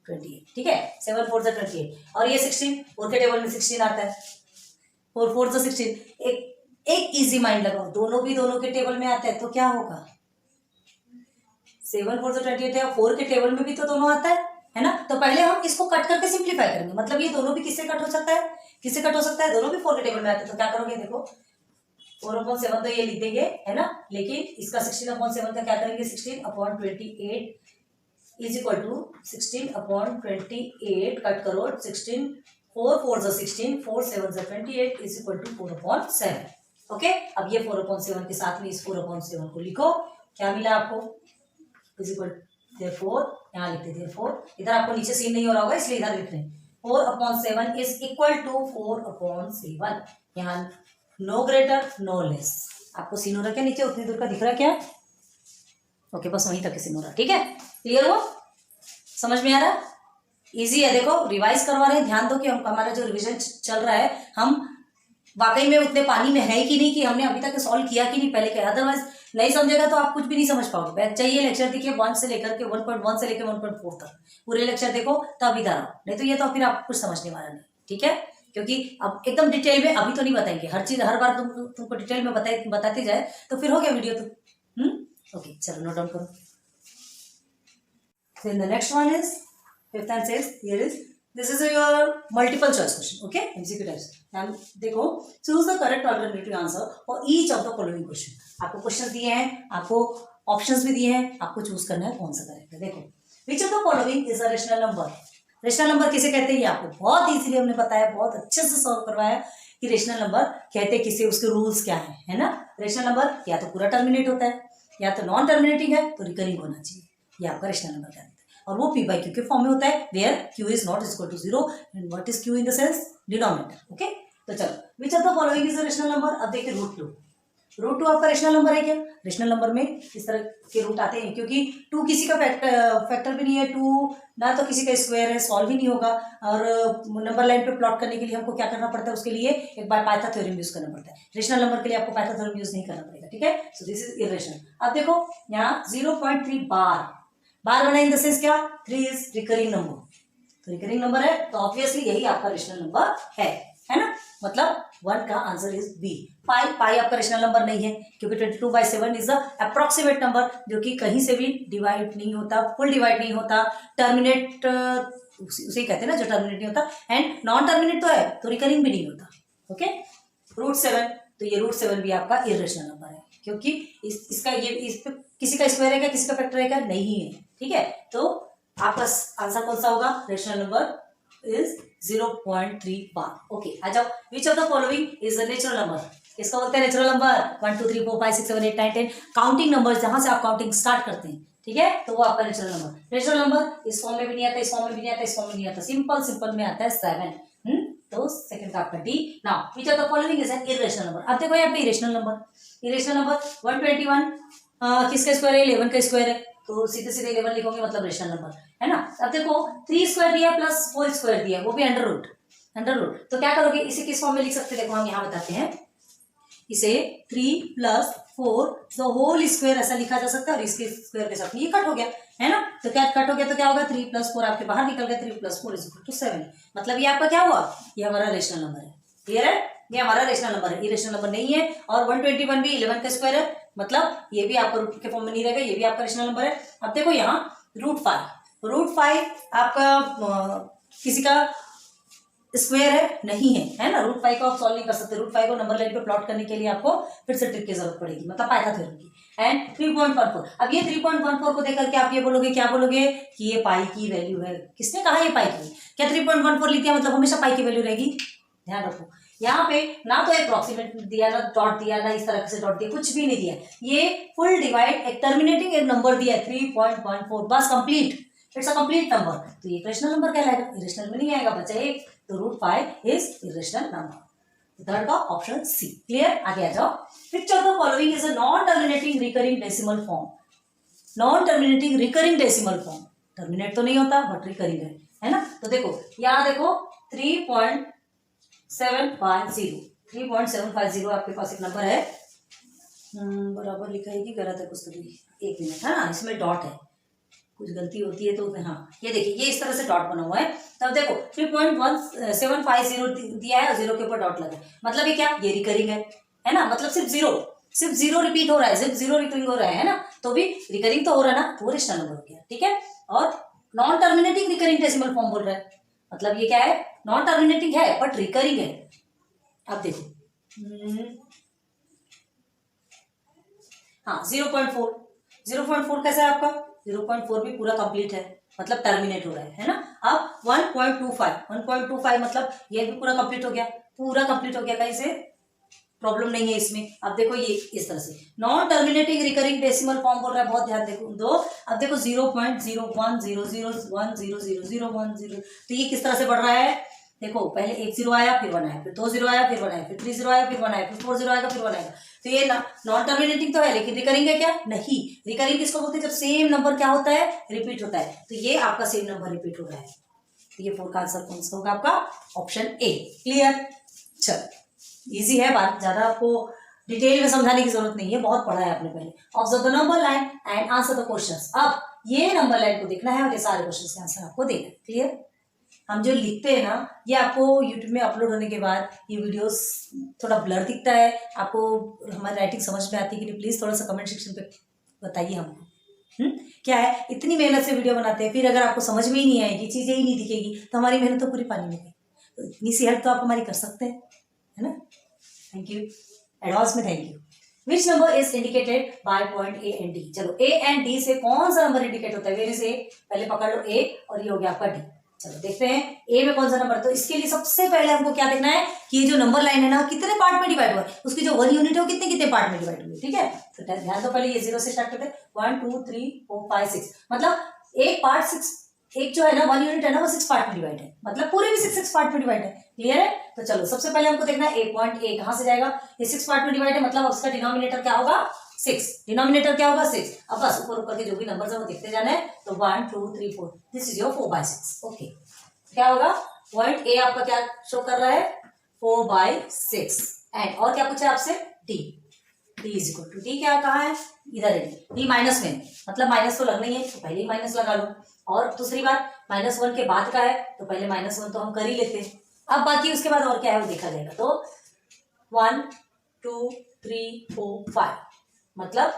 28, ठीक है, 7 4 जा 28, और ये 16 4 के टेबल में 16 आता है, 4 4 जा 16। एक इजी माइंड लगाओ, दोनों के टेबल में आता है तो क्या होगा, 7 4 जा 28 है और 4 के टेबल में भी तो दोनों आता है ना। तो पहले हम इसको कट करके सिंप्लीफाई करेंगे, मतलब ये दोनों भी किससे कट हो सकता है, किससे कट हो सकता है, दोनों भी 4 के टेबल में आते हैं। तो क्या करोगे, देखो 4/7 तो ये लिख देंगे, है ना, लेकिन इसका 16/7 का क्या करेंगे, 16 upon 28 is equal to 16 upon 28 cut करो, 16 4 4 ज़ा 16, 4 7 ज़ा 28 इज इक्वल टू 4/7। ओके, अब ये 4/7 के साथ में इस 4/7 को लिखो, क्या मिला आपको, इज इक्वल देयरफॉर, यहाँ लिखते देयरफॉर, इधर आपको नीचे सीन नहीं हो रहा होगा इसलिए इधर लिख रहे हैं 4/7 इज इक्वल टू 4/7, यहाँ नो ग्रेटर नो लेस। आपको सीन हो रहा है क्या नीचे, उतनी दूर का दिख रहा है क्या? ओके, बस वहीं तक सीन हो रहा है, ठीक है, क्लियर हो, समझ में आ रहा है? इजी है, देखो रिवाइज करवा रहे हैं, ध्यान दो कि हम हमारा जो रिवीजन चल रहा है हम वाकई में उतने पानी में है कि नहीं, कि हमने अभी तक सॉल्व किया कि नहीं पहले के, अदरवाइज नहीं समझेगा तो आप कुछ भी नहीं समझ पाओगे। चाहिए लेक्चर देखिए 1 से लेकर के 1.1 से लेकर 1.4 तक पूरे लेक्चर देखो तब इधर आओ, नहीं तो ये तो फिर आप कुछ समझने वाला नहीं, ठीक है, क्योंकि अब एकदम डिटेल में अभी तो नहीं बताएंगे, हर चीज हर बार तुमको डिटेल में बताते जाए तो फिर हो गया वीडियो तो। ओके, चलो नोट डाउन करो। Then the next one is fifth and sixth. Here is, this is your multiple choice question. Okay, MCQ types. And देखो, choose the correct alternative answer for each of the following question. आपको question दिए हैं, आपको options भी दिए हैं, आपको choose करना है कौन सा करेक्ट है। देखो, which of the following is a rational number? Rational number किसे कहते हैं ये आपको बहुत इजीली हमने बताया, बहुत अच्छे से सॉल्व करवाया कि रेशनल नंबर कहते किसे, उसके रूल्स क्या है ना। रेशनल नंबर या तो पूरा टर्मिनेट होता है, या तो नॉन टर्मिनेटिंग है तो रिकरिंग होना चाहिए, ये आपका रेशनल नंबर कहते हैं। और वो पी बाई क्यू के फॉर्म में होता है, where Q is not equal to 0 and what is Q in the sense denominator. Okay, तो चलो, which of the following is a rational number. अब देखिए रूट टू आपका रेशनल नंबर है क्या? रेशनल नंबर में इस तरह के रूट आते हैं क्योंकि 2 किसी का फैक्टर भी नहीं है, 2 ना तो किसी का स्क्वायर है, सॉल्व ही नहीं होगा। और नंबर लाइन पे प्लॉट करने के लिए हमको क्या करना पड़ता है, उसके लिए एक बार पाइथन थ्योरम यूज करना पड़ता है। रेशनल नंबर के लिए आपको पाइथन थ्योरम यूज नहीं करना पड़ेगा, ठीक है। सो दिस इज इरेशनल। अब देखो यहाँ 0.3 बार बना इन द सेंस क्या, 3 इज रिकरिंग नंबर, तो रिकरिंग नंबर है तो ऑब्वियसली यही आपका रेशनल नंबर है ना, मतलब 1 का आंसर इज बी। पाई आपका रेशनल नंबर नहीं है क्योंकि 22/7 इज द अप्रोक्सीमेट नंबर जो कि कहीं से भी डिवाइड नहीं होता, फुल डिवाइड नहीं होता, टर्मिनेट उसे कहते हैं ना जो टर्मिनेट नहीं होता, एंड नॉन टर्मिनेट तो है तो रिकरिंग भी नहीं होता। ओके, √7, तो ये √7 भी आपका इरेशनल नंबर है क्योंकि इसका ये इस पे किसी का स्क्वायर रहेगा, किसी का फैक्टर रहेगा नहीं है, ठीक है। तो आपका आंसर कौन सा होगा, rational number is 0.3 bar. Okay, आ जाओ, which of the following is a natural number. इसका बोलते हैं नेचुरल नंबर 1 2 3 4 5 6 7 8 9 10 काउंटिंग नंबर, जहां से आप काउंटिंग स्टार्ट करते हैं, ठीक है, तो वो आपका नेचुरल नंबर। नेचुरल नंबर इस फॉर्म में भी नहीं आता, इस फॉर्म में भी नहीं आता, इस फॉर्म में नहीं आता, सिंपल में आता है 7। तो सेकंड का आपका D. Now which of the following is an irrational number. अब देखो यहाँ पे इरेशनल नंबर 121 किसका स्क्वायर है, 11 का स्क्वायर है, तो सीधे 11 लिखोगे मतलब रेशनल नंबर है ना। अब देखो 3 स्क्वायर दिया प्लस 4 स्क्वायर दिया, वो भी अंडर रूट, तो क्या करोगे, इसे किस फॉर्म में लिख सकते हैं, देखो हम यहाँ बताते हैं, इसे 3 + 4 द होल स्क्वायर ऐसा लिखा जा सकता है, और इसके स्क्वायर के साथ ये कट हो गया है ना, तो क्या कट हो गया, तो क्या होगा 3 + 4 आपके बाहर निकल गया, 3 + 4 = 7। मतलब ये आपका क्या हुआ, ये हमारा रेशनल नंबर है, क्लियर है, ये हमारा रेशनल नंबर है, इरेशनल नंबर नहीं है। और 121 भी 11 का स्क्वायर है, मतलब ये भी आपका रूट के फॉर्म में नहीं रहेगा, ये भी आपका रेशनल नंबर है। अब देखो यहाँ √5 आपका किसी का स्क्वायर है नहीं है ना, √5 को आप सॉल्व नहीं कर सकते, √5 को नंबर लाइन पे प्लॉट करने के लिए आपको फिर से ट्रिक की जरूरत पड़ेगी, मतलब पाइथन थ्योरम की। एंड 3.14, अब ये 3.14 को देकर के आप ये बोलोगे, क्या बोलोगे कि ये पाई की वैल्यू है। किसने कहा ये पाई की, क्या 3.14 लिख दिया मतलब हमेशा पाई की वैल्यू रहेगी, ध्यान रखो। यहाँ पे ना तो अप्रोक्सीमेट दिया, ना डॉट दिया, ना इस तरह से डॉट दिया, कुछ भी नहीं दिया, ये फुल डिवाइड एक टर्मिनेटिंग एक नंबर दिया 3.14, बस complete, it's a complete number, तो ये रेशनल नंबर कहलाएगा, इरेशनल में नहीं आएगा बच्चा एक, तो √5 इज इरेशनल नंबर। थर्ड का ऑप्शन सी, क्लियर। आगे आ जाओ, which of the following is a non terminating recurring decimal form. Non terminating recurring decimal form, terminate तो नहीं होता बट रिकरिंग है ना। तो देखो यहाँ देखो 3.750 आपके पास एक नंबर है, बराबर लिखा है कि गलत है कुछ, तो एक मिनट है ना, इसमें डॉट है, कुछ गलती होती है तो हाँ, ये देखिए ये इस तरह से डॉट बना हुआ है, तब देखो 3.1750 दिया है और 0 के ऊपर डॉट लगा है, मतलब ये क्या, ये रिकरिंग है ना, मतलब सिर्फ जीरो रिपीट हो रहा है, सिर्फ 0 रिकरिंग हो रहा है ना, तो भी रिकरिंग तो हो रहा है ना, तो वो रेशनल नंबर हो गया, ठीक है। और non terminating recurring decimal form बोल रहा है, मतलब ये क्या है, नॉन टर्मिनेटिंग है बट रिकरिंग है। अब देखो हाँ 0.4 कैसा है आपका, 0.4 भी पूरा कंप्लीट है, मतलब टर्मिनेट हो रहा है ना। अब 1.25 मतलब ये भी पूरा कंप्लीट हो गया, पूरा कंप्लीट हो गया, कहीं से प्रॉब्लम नहीं है इसमें। अब देखो ये इस तरह से non terminating recurring decimal form बोल रहा है, बहुत ध्यान देखो दो। अब देखो 0.01000010, तो ये किस तरह से बढ़ रहा है, देखो पहले एक जीरो आया, फिर 1 आया, फिर 2 जीरो आया, फिर 1 आया, फिर 3 जीरो आया, फिर 1 आया, फिर 4 जीरो आएगा, फिर 1 आएगा। तो ये नॉन टर्मिनेटिंग तो है, लेकिन रिकरिंग है क्या, नहीं। रिकरिंग किसको बोलते हैं, जब सेम नंबर क्या होता है, रिपीट होता है। तो ये आपका सेम नंबर रिपीट हो रहा है, तो ये 4 का आंसर कौन सा होगा आपका, ऑप्शन ए। क्लियर, चलो इजी है बात, ज्यादा आपको डिटेल में समझाने की जरूरत नहीं है, बहुत पढ़ा है आपने पहले। Observe the number line and answer the questions. अब ये नंबर लाइन को देखना है और ये सारे क्वेश्चंस के आंसर आपको देना है। क्लियर, हम जो लिखते हैं ना, ये आपको यूट्यूब में अपलोड होने के बाद ये वीडियोस थोड़ा ब्लर दिखता है, आपको हमारी राइटिंग समझ में आती है कि नहीं, प्लीज थोड़ा सा कमेंट सेक्शन पे बताइए हमको। क्या है, इतनी मेहनत से वीडियो बनाते हैं, फिर अगर आपको समझ में ही नहीं आएगी, चीजें ही नहीं दिखेगी, तो हमारी मेहनत तो पूरी पानी में गई। तो इतनी सी हेल्प तो आप हमारी कर सकते हैं, है ना। थैंक यू, एडवांस में thank you. Which number is indicated by point A and D. चलो ए एंड डी से कौन सा नंबर इंडिकेट होता है, वेरी से पहले पकड़ लो ए, और ये हो गया आपका डी। चलो देखते हैं ए में कौन सा नंबर। तो इसके लिए सबसे पहले हमको क्या देखना है कि ये जो नंबर लाइन है ना कितने पार्ट में डिवाइड हुआ है, उसकी जो 1 यूनिट है वो कितने कितने पार्ट में डिवाइड हुई है। ठीक है, तो ध्यान दो, पहले ये 0 से स्टार्ट करते हैं। 1 2 3 4 5 6, मतलब एक पार्ट 6, एक जो है ना 1 यूनिट है ना वो 6 पार्ट में डिवाइड है, मतलब पूरे भी 6 पार्ट में डिवाइड है। क्लियर है, तो चलो सबसे पहले हमको देखना है ए पॉइंट ए कहां से जाएगा, ये 6 पार्ट में डिवाइड है, मतलब उसका डिनोमिनेटर क्या होगा 6, डिनोमिनेटर क्या होगा 6। अब बस ऊपर ऊपर के जो भी नंबर्स है वो देखते जाना है। तो 1 2 3 4, दिस इज योर 4/6। ओके, क्या होगा, पॉइंट ए आपका क्या शो कर रहा है 4/6, एंड और क्या पूछा आपसे D, D is equal to D क्या कहा है, इधर है डी माइनस में, मतलब माइनस तो लगना ही है, तो पहले ही माइनस लगा लो। और दूसरी बात, -1 के बाद का है तो पहले -1 तो हम कर ही लेते हैं। अब बाकी उसके बाद और क्या है वो देखा जाएगा। तो 1 2 3 4 5, मतलब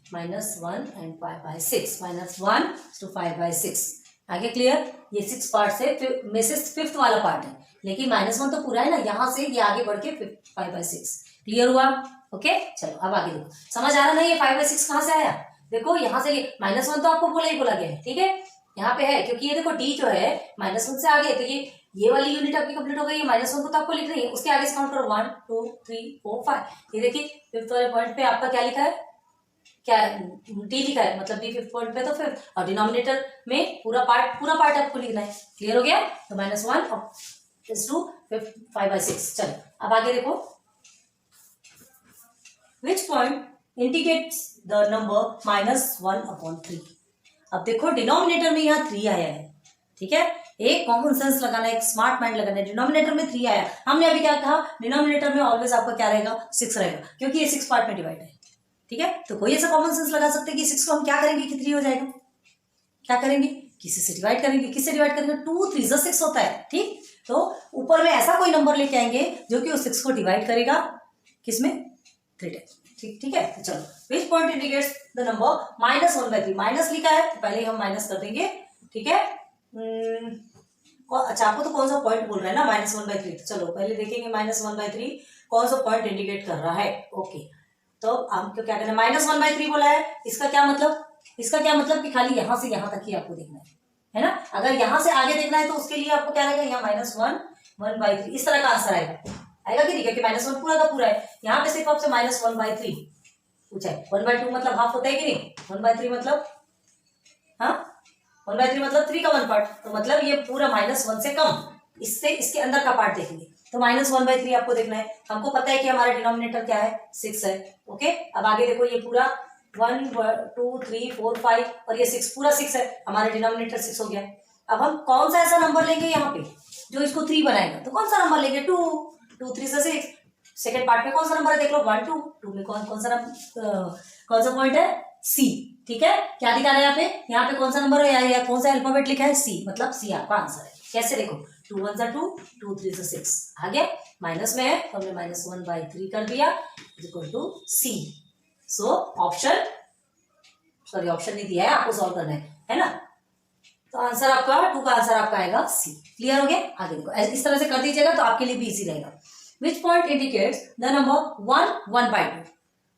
-1 एंड 5/6, -1 to 5/6। आगे क्लियर, ये 6 पार्ट से में से 5th वाला पार्ट है, लेकिन -1 तो पूरा है ना, यहाँ से ये आगे बढ़ के 5/6। क्लियर हुआ, ओके। चलो अब आगे देखो, समझ आ रहा ना ये 5/6 कहाँ से आया। देखो यहाँ से ये -1 तो आपको बोला ही बोला गया है, ठीक है, यहाँ पे है, क्योंकि ये देखो डी जो है -1 से आगे, तो ये वाली यूनिट आपकी कंप्लीट हो गई है, -1 को तो आपको लिख रही है, उसके आगे से काउंट करो 1 2 3 4 5। ये देखिए 5th वाले पॉइंट पे आपका क्या लिखा है, क्या डी लिखा है, मतलब डी 5th पॉइंट पे तो 5th, और डिनोमिनेटर में पूरा पार्ट आपको लिखना है। क्लियर हो गया, तो -1 is to 5/6। चलो अब आगे देखो, which point indicates the number -1/3। अब देखो डिनोमिनेटर में यहाँ 3 आया है, ठीक है, एक कॉमन सेंस लगाना है, एक स्मार्ट माइंड लगाना है। डिनोमिनेटर में 3 आया, हमने अभी क्या कहा, डिनोमिनेटर में ऑलवेज आपका क्या रहेगा 6 रहेगा, क्योंकि ये 6 पार्ट में डिवाइड है। ठीक है, तो कोई ऐसा कॉमन सेंस लगा सकते हैं कि 6 को हम क्या करेंगे कि 3 हो जाएगा, क्या करेंगे, किसी से डिवाइड करेंगे, किससे डिवाइड करेंगे, 2 3 6 होता है। ठीक, तो ऊपर में ऐसा कोई नंबर लेके आएंगे जो कि उस 6 को डिवाइड करेगा किसमें, 3 टाइम्स। ठीक है, तो चलो which point indicates the number -1/3। Minus लिखा है तो पहले हम माइनस कर देंगे। ठीक है, अच्छा आपको तो कौन सा पॉइंट बोल रहा है ना -1/3, तो चलो पहले देखेंगे -1/3 कौन सा पॉइंट इंडिकेट कर रहा है। ओके, तो हमको क्या करना है, -1/3 बोला है, इसका क्या मतलब, कि खाली यहां से यहां तक ही आपको देखना है ना। अगर यहां से आगे देखना है तो उसके लिए आपको क्या रहेगा, यहाँ -1/3 इस तरह का आंसर आएगा कि नहीं, क्योंकि -1 पूरा का पूरा है, यहाँ पे सिर्फ आपसे -1/3 पूछा है। 1/2 मतलब हाफ होता है कि नहीं, 1/3 मतलब, हाँ 1/3 मतलब 3 का 1 पार्ट, तो मतलब ये पूरा -1 से कम, इससे इसके अंदर का पार्ट देखेंगे, तो -1/3 आपको देखना है। हमको पता है कि हमारा डिनोमिनेटर क्या है 6 है। ओके, अब आगे देखो, ये पूरा 1 2 3 4 5 और ये 6 पूरा 6 है, हमारा डिनोमिनेटर 6 हो गया। अब हम कौन सा ऐसा नंबर लेंगे यहाँ पे जो इसको 3 बनाएगा, तो कौन सा नंबर लेंगे, 2 2 3 से 6। सेकेंड पार्ट में कौन सा नंबर है देख लो, 1 2 2 में कौन सा पॉइंट है, सी। ठीक है, क्या दिखा रहा है यहाँ पे कौन सा नंबर है या कौन सा अल्फाबेट लिखा है, सी, मतलब सी आपका आंसर है। कैसे देखो, 2 1 2 2 3 6 आ गया, माइनस में है तो हमने -1/3 कर दिया, equal to C. So option नहीं दिया है, आपको सॉल्व करना है ना। तो आंसर आपका 2 का आंसर आपका आएगा सी। क्लियर हो गया, आगे देखो इस तरह से कर दीजिएगा तो आपके लिए भी इजी रहेगा। Which point indicates the number 1/2।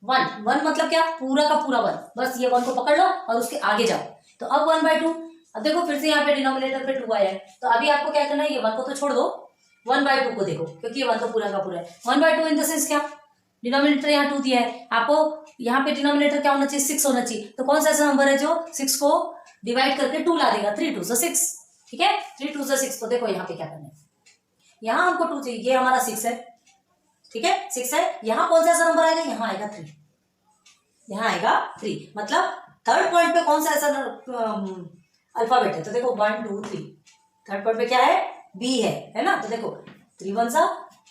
1 मतलब क्या, पूरा का पूरा 1, बस ये 1 को पकड़ लो और उसके आगे जाओ। तो अब 1/2। अब देखो फिर से यहाँ पे डिनोमिनेटर पे 2 आया है, तो अभी आपको क्या करना है, ये 1 को तो छोड़ दो, 1/2 को देखो, क्योंकि ये 1 तो पूरा का पूरा है। 1/2 इन द सेंस क्या, डिनोमिनेटर यहाँ 2 दिया है आपको, यहाँ पे डिनोमिनेटर क्या होना चाहिए, 6 होना चाहिए। तो कौन सा ऐसा नंबर है जो 6 को डिवाइड करके 2 ला देगा, 3 2 6, ठीक है, 3 2 6। तो देखो यहाँ पे क्या करना है, यहाँ हमको 2 चाहिए, ये हमारा 6 है, ठीक है, 6 है। यहाँ कौन सा ऐसा नंबर आएगा, यहाँ आएगा 3, यहाँ आएगा 3, मतलब थर्ड पॉइंट पे कौन सा ऐसा अल्फाबेट है, तो देखो 1 2 3, थर्ड पॉइंट पे क्या है, बी है ना। तो देखो 3 1 सा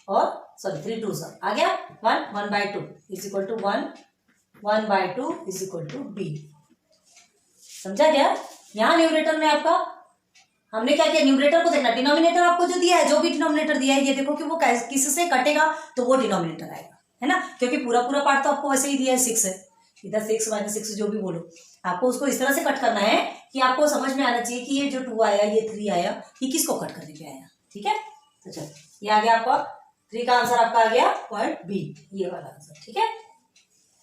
और सॉरी 3 2 सा आ गया 1, 1/2 is equal to 1, 1/2 is equal to B. समझा क्या, यहाँ न्यूमरेटर में आपका हमने क्या किया, न्यूमरेटर को देखना, डिनोमिनेटर आपको जो दिया है, जो भी डिनोमिनेटर दिया है, ये देखो कि वो किससे कटेगा, तो वो डिनोमिनेटर आएगा, है ना, क्योंकि पूरा पूरा पार्ट तो आपको वैसे ही दिया है 6 है, इधर 6 -6 जो भी बोलो, आपको उसको इस तरह से कट करना है कि आपको समझ में आना चाहिए कि ये जो 2 आया, ये 3 आया, ये किसको कट करने पे आया, ठीक है। तो चलो ये आ गया आपका 3 का आंसर, आपका आ गया पॉइंट बी, ये वाला आंसर, ठीक है,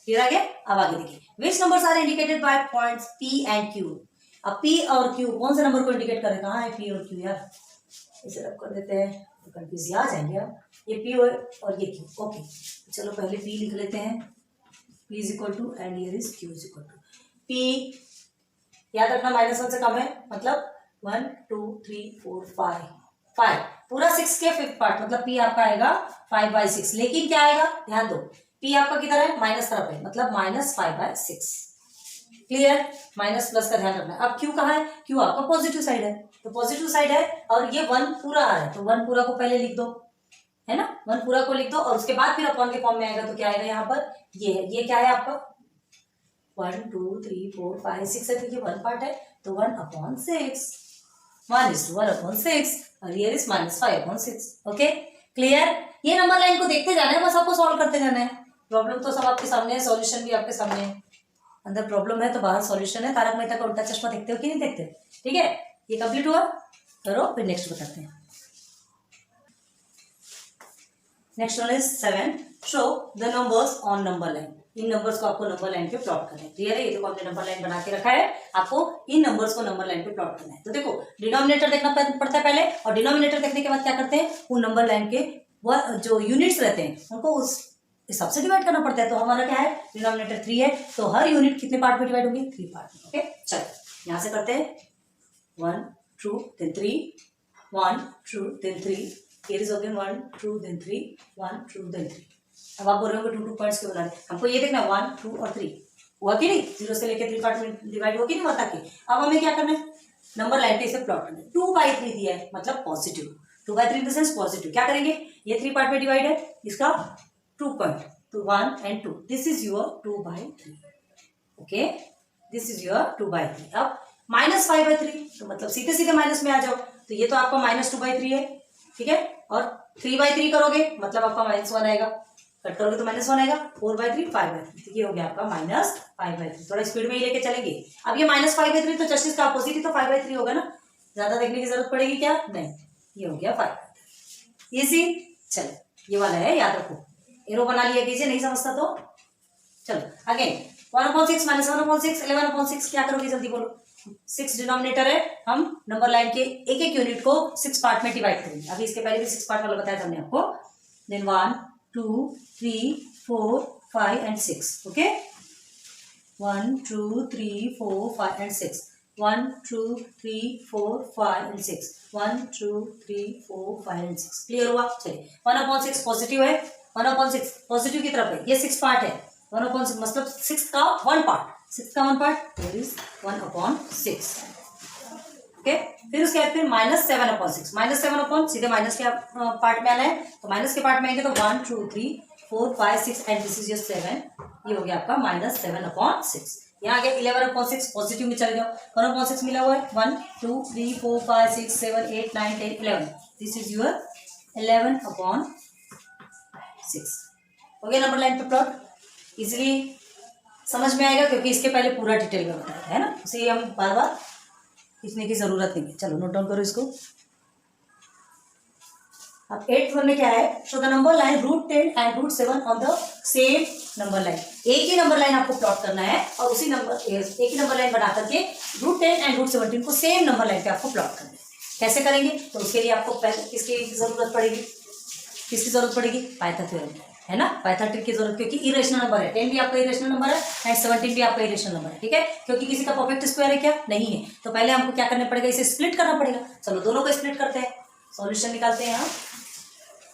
क्लियर आ गया। अब आगे देखिए, which numbers are indicated by points P and Q. अब पी और क्यू कौन से नंबर को इंडिकेट करे, कहाँ है पी और क्यू यार, इसे रब कर देते हैं, तो कंफ्यूज आ जाएंगे आप, ये पी और ये क्यू, ओके। चलो पहले पी लिख लेते हैं, P is equal to and here is Q is equal to P, याद रखना -1 से कम है, मतलब 1 2 3 4 5 पूरा 6 के 5th पार्ट, मतलब P आपका आएगा 5/6, लेकिन क्या आएगा, ध्यान दो, P आपका किधर है, माइनस तरफ है, मतलब -5/6, क्लियर, माइनस प्लस का ध्यान रखना। अब Q कहाँ है, Q आपका पॉजिटिव साइड है, तो पॉजिटिव साइड है और ये 1 पूरा आ रहा है, तो 1 पूरा को पहले लिख दो, है ना, 1 पूरा को लिख दो, और उसके बाद फिर अपॉन के फॉर्म में आएगा, तो क्या आएगा यहाँ पर, ये है, ये क्या है आपका 1 2 3 4 5 6 है, तो ये 1 पार्ट है, तो 1/6, 1:1/6, और ये इज -5/6, ओके, क्लियर। ये नंबर लाइन को देखते जाना है, बस आपको सॉल्व करते जाना है, प्रॉब्लम तो सब आपके सामने है, सॉल्यूशन भी आपके सामने है, अंदर प्रॉब्लम है तो बाहर सॉल्यूशन है। तारक मेहता का उल्टा चश्मा देखते हो कि नहीं देखते, ठीक है, ये कंप्लीट हुआ, करो फिर नेक्स्ट बताते हैं। Next one is 7, show the numbers on number line. In numbers को आपको नंबर लाइन पे प्लॉट करना है, क्लियर है, ये देखो हमने नंबर लाइन बना के रखा है, आपको इन नंबर्स को नंबर लाइन पे प्लॉट करना है। तो देखो डिनोमिनेटर देखना पड़ता है पहले, और डिनोमिनेटर देखने के बाद क्या करते हैं, वो नंबर लाइन के वो जो यूनिट्स रहते हैं उनको उस हिसाब से डिवाइड करना पड़ता है। तो हमारा क्या है, डिनोमिनेटर 3 है, तो हर यूनिट कितने पार्ट में डिवाइड होंगे, 3 पार्ट में, ओके। चलो यहाँ से करते हैं, 1 2 then 3, 1 2 then 3, here is again 1 2 then 3, 1 2 then 3। अब आप बोल रहे हो 2 पॉइंट्स क्यों बना रहे, हमको ये देखना 1 2 और 3 हुआ कि नहीं, 0 से लेकर 3 पार्ट में डिवाइड हुआ कि नहीं हुआ, ताकि अब हमें क्या करना है, नंबर लाइन पे इसे प्लॉट करना है। 2/3 दिया है, मतलब positive, 2/3 in the sense positive. क्या करेंगे, ये 3 पार्ट में डिवाइड है, इसका 2 पॉइंट, तो 1 and 2, this is your 2/3, okay, this is your 2/3। अब -5/3, तो मतलब सीधे सीधे माइनस में आ जाओ, तो ये तो आपका -2/3 है, ठीक है, और 3/3 करोगे मतलब आपका -1 आएगा, कट करोगे तो -1 आएगा, 4/3 5/3, तो ये हो गया आपका -5/3। थोड़ा स्पीड में ही लेके चलेंगे। अब ये -5/3 तो जस्ट इसका अपोजिट ही तो 5/3 होगा ना, ज्यादा देखने की जरूरत पड़ेगी क्या, नहीं, ये हो गया 5/3, इजी। चलो ये वाला है, याद रखो, एरो बना लिया कीजिए, नहीं समझता तो। चलो अगेन 1/6 -1/6 11/6, क्या करोगे जल्दी बोलो, 6 डिनोमिनेटर है, हम नंबर लाइन के एक एक यूनिट को 6 पार्ट में डिवाइड करेंगे। अभी इसके पहले भी 6 पार्ट वाला बताया था हमने आपको। Then 1 2 3 4 5 and 6, okay, 1 2 3 4 5 and 6, 1 2 3 4 5 and 6, 1 2 3 4 5 and 6, clear हुआ। चलिए 1/6 पॉजिटिव है, 1/6 पॉजिटिव की तरफ है, ये 6 पार्ट है, 1/6 मतलब 6 का 1 पार्ट, 6 का 1 पार्ट, देयर इज 1/6, ओके। फिर उसके बाद फिर -7/6, -7 सीधे माइनस के पार्ट में आना है, तो माइनस के पार्ट में आएंगे तो 1 2 3 4 5 6 एंड दिस इज योर 7, ये हो गया आपका -7/6। यहाँ आ गया 11/6, पॉजिटिव में चले जाओ, 1/6 मिला हुआ है, 1 2 3 4 5 6 7 8 9 10 11, दिस इज योर 11/6, हो गया नंबर लाइन पे प्लॉट। इजिली समझ में आएगा क्योंकि इसके पहले पूरा डिटेल में बताया है ना, इसे हम बार बार लिखने की जरूरत नहीं है। चलो नोट डाउन करो इसको। अब 8th वन में क्या है, show the number line √10 and √7 on the same number line, एक ही नंबर लाइन आपको प्लॉट करना है और उसी नंबर एक ही नंबर लाइन बना करके √10 एंड √17 को सेम नंबर लाइन पे आपको प्लॉट करना है। कैसे करेंगे? तो उसके लिए आपको पहले किसकी जरूरत पड़ेगी? किसकी जरूरत पड़ेगी? पाइथागोरस थ्योरम, है ना। पाइथागोरस ट्रिक की जरूरत, क्योंकि इरेशनल नंबर है, 10 भी आपका इरेशनल नंबर है एंड 17 भी आपका इरेशनल नंबर है, ठीक है। क्योंकि किसी का परफेक्ट स्क्वायर है क्या? नहीं है। तो पहले हमको क्या करना पड़ेगा? इसे स्प्लिट करना पड़ेगा। चलो दोनों को स्प्लिट करते हैं, सॉल्यूशन निकालते हैं।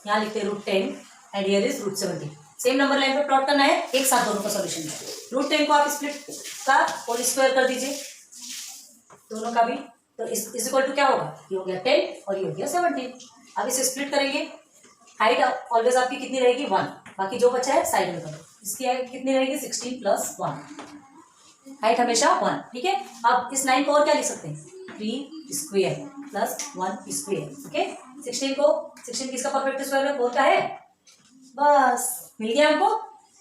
यहाँ लिखते हैं √10 and here is √17, same number line पे प्लॉट करना है, एक साथ दोनों का सॉल्यूशन है। √10 को आप स्प्लिट का होल स्क्वायर कर दीजिए, दोनों का भी, तो इज इक्वल टू क्या होगा? ये हो गया 10 और ये हो गया 17। अब इसे स्प्लिट करेंगे, हाइट ऑलवेज आपकी कितनी रहेगी? 1, बाकी जो बचा है साइड में करो। इसकी हाइट कितनी रहेगी? 16 + 1, हाइट हमेशा 1, ठीक है। अब इस लाइन को और क्या लिख सकते हैं? 3 स्क्वायर + 1 स्क्वायर, ओके। 16 किसका परफेक्ट स्क्वायर है? 4 का है, बस मिल गया हमको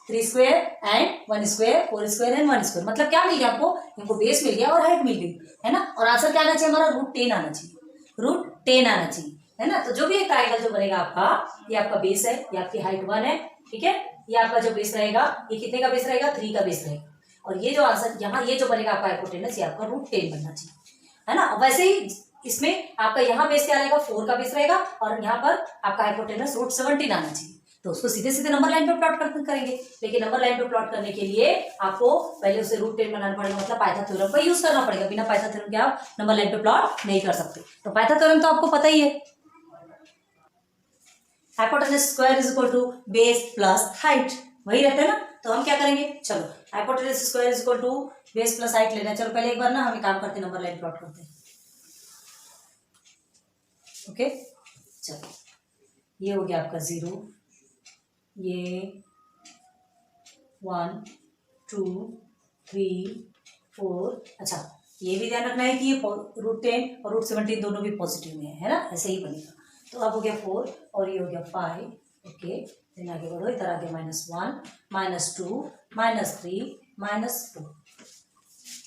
3 square and 1 square, 4 square and 1 square. मतलब क्या मिल गया आपको? हमको बेस मिल गया और हाइट मिल गई, है ना। और आंसर क्या आना चाहिए हमारा? √10 आना चाहिए, √10 आना चाहिए, है ना। तो जो भी एक ट्राइंगल जो बनेगा आपका, ये आपका बेस है, ये आपकी हाइट 1 है, ठीक है। ये आपका जो बेस रहेगा, ये कितने का बेस रहेगा? 3 का बेस रहेगा। और ये जो आंसर यहाँ ये जो बनेगा आपका हाइपोटेनस, ये आपका √10 बनना चाहिए, है ना। वैसे ही इसमें आपका यहाँ बेस क्या रहेगा? 4 का बेस रहेगा और यहाँ पर आपका हाइपोटेनस √17 आना चाहिए। तो उसको सीधे सीधे नंबर लाइन पे प्लॉट करेंगे, लेकिन नंबर लाइन पे प्लॉट करने के लिए आपको पहले उसे √10 बनाना पड़ेगा, मतलब पाइथागोरस थ्योरम का यूज करना पड़ेगा। बिना पाइथागोरस थ्योरम के आप नंबर लाइन पे प्लॉट नहीं कर सकते। तो पाइथागोरस थ्योरम तो आपको पता ही है, hypotenuse square is equal to base plus height, वही रहता है ना। तो हम क्या करेंगे? चलो hypotenuse square is equal to base plus height लेना है। चलो पहले एक बार ना हम काम करते हैं, नंबर लाइन प्लॉट करते हैं, ओके। चलो ये हो गया आपका 0, ये 1 2 3 4। अच्छा ये भी ध्यान रखना है कि ये √10 और √17 दोनों भी पॉजिटिव में है ना, ऐसे ही बनेगा। तो अब हो गया 4 और ये हो गया 5, ओके। फिर आगे बढ़ो, इधर आगे -1 -2 -3 -4।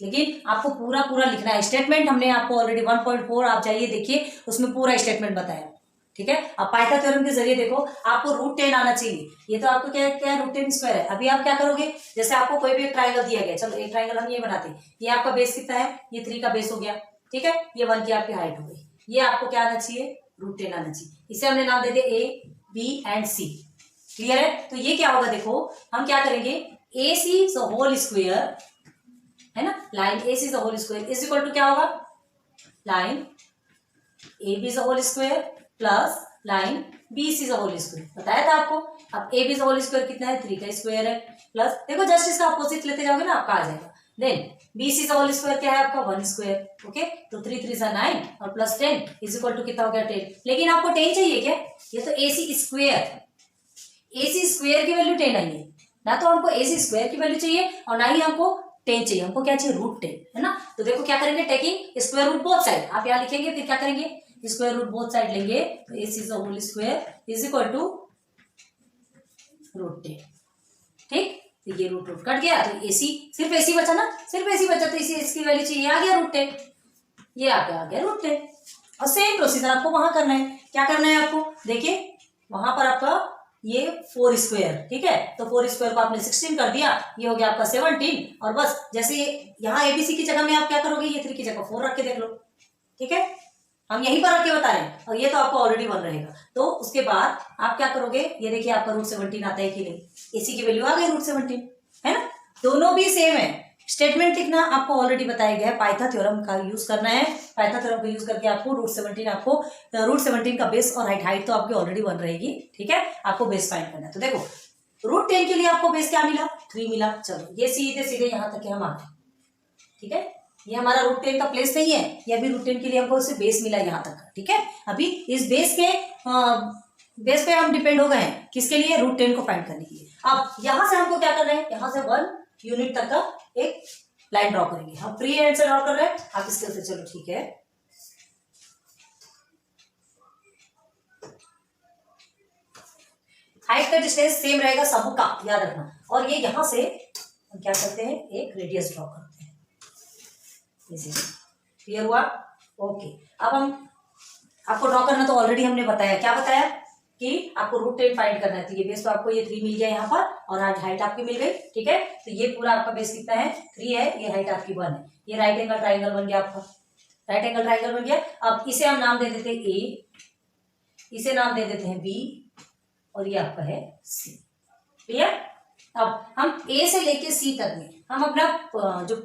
लेकिन आपको पूरा पूरा लिखना है स्टेटमेंट। हमने आपको ऑलरेडी 1.4 आप जाइए देखिए, उसमें पूरा स्टेटमेंट बताया, ठीक है। अब पाइथागोरस थ्योरम के जरिए देखो, आपको √10 आना चाहिए। ये तो आपको क्या क्या है? √10 स्क्वायर है। अभी आप क्या करोगे? जैसे आपको कोई भी एक ट्राइंगल दिया गया, चलो एक ट्राइंगल हम ये बनाते हैं। ये आपका बेस कितना है? ये 3 का बेस हो गया, ठीक है। ये 1 की आपकी हाइट हो गई। ये आपको क्या आना चाहिए? √10 आना चाहिए। इसे हमने नाम दे दिया A, B and C, clear है। तो ये क्या होगा? देखो हम क्या करेंगे, AC होल स्क्वायर, है ना, line AC whole square is equal to क्या होगा? Line AB whole square plus line BC whole square, बताया था आपको। अब AB होल स्क्वायर कितना है? 3 का स्क्वायर है, प्लस देखो जस्ट इसका अपोजिट लेते जाओगे ना आपका आ जाएगा। देन BC होल स्क्वायर क्या है आपका? 1 स्क्वायर, ओके। तो 3 3 9 और प्लस 10 इज इक्वल टू कितना हो गया? 10। लेकिन आपको 10 चाहिए क्या? ये तो AC स्क्वायर की वैल्यू 10 आई है ना, तो हमको AC स्क्वायर की वैल्यू चाहिए और ना ही हमको 10 चाहिए। हमको क्या चाहिए? √10, है ना। तो देखो क्या करेंगे, taking square root both side, आप यहाँ लिखेंगे, फिर क्या करेंगे? स्क्वायर रूट बोथ साइड लेंगे, तो AC whole square is equal to √10, ठीक। तो ये रूट कट गया, तो AC सिर्फ AC बचा ना, सिर्फ AC बचा, तो इसी इसकी वैल्यू चाहिए, आ गया √10, ये आ गया √10। और सेम प्रोसीजर आपको वहां करना है। क्या करना है आपको? देखिए वहां पर आपका ये 4 स्क्वायर, ठीक है। तो 4 स्क्वायर को आपने 16 कर दिया, ये हो गया आपका 17। और बस जैसे यहाँ ABC की जगह में आप क्या करोगे? ये 3 की जगह 4 रख के देख लो, ठीक है। हम यहीं पर रख के बता रहे हैं और ये तो आपको ऑलरेडी 1 रहेगा। तो उसके बाद आप क्या करोगे? ये देखिए आपका √17 आता है कि नहीं? AC की वैल्यू आ गई √17, है ना। दोनों भी सेम है। स्टेटमेंट लिखना आपको ऑलरेडी बताया गया है, पाइथागोरस थ्योरम का यूज करना है। पाइथागोरस थ्योरम का यूज करके आपको √17 का बेस और हाइट तो आपकी ऑलरेडी 1 रहेगी, ठीक है। आपको बेस फाइंड करना है। तो देखो √10 के लिए आपको बेस क्या मिला? 3 मिला। चलो ये सीधे सीधे यहाँ तक हम आ गए, ठीक है। ये हमारा √10 का प्लेस नहीं है, ये अभी √10 के लिए हमको उससे बेस मिला यहाँ तक का, ठीक है। अभी इस बेस पे हम डिपेंड हो गए हैं, किसके लिए? √10 को फाइंड करने के लिए। अब यहाँ से हमको क्या करना है? यहाँ से 1 यूनिट तक का एक लाइन ड्रॉ करेंगे। हम फ्री हैंड से ड्रॉ कर रहे हैं, आप इसके से, चलो ठीक है। हाइट का डिस्टेंस सेम रहेगा सबका, याद रखना। और ये यहाँ से हम क्या करते हैं? एक रेडियस ड्रॉ करते हैं, क्लियर हुआ? ओके। अब हम आपको ड्रॉ करना तो ऑलरेडी हमने बताया, क्या बताया? कि आपको रूट 10 फाइंड करना है। तो ये बेस तो आपको ये 3 मिल गया यहाँ पर, और आज हाइट आपकी मिल गई, ठीक है। तो ये पूरा आपका बेस कितना है, 3 है, ये हाइट आपकी 1 है। ये राइट एंगल ट्राइंगल बन गया आपका, राइट एंगल ट्राइंगल बन गया। अब इसे हम नाम दे देते हैं ए, इसे नाम दे देते हैं बी, और ये आपका है सी। क्लियर। अब हम ए से लेके सी तक में हम अपना जो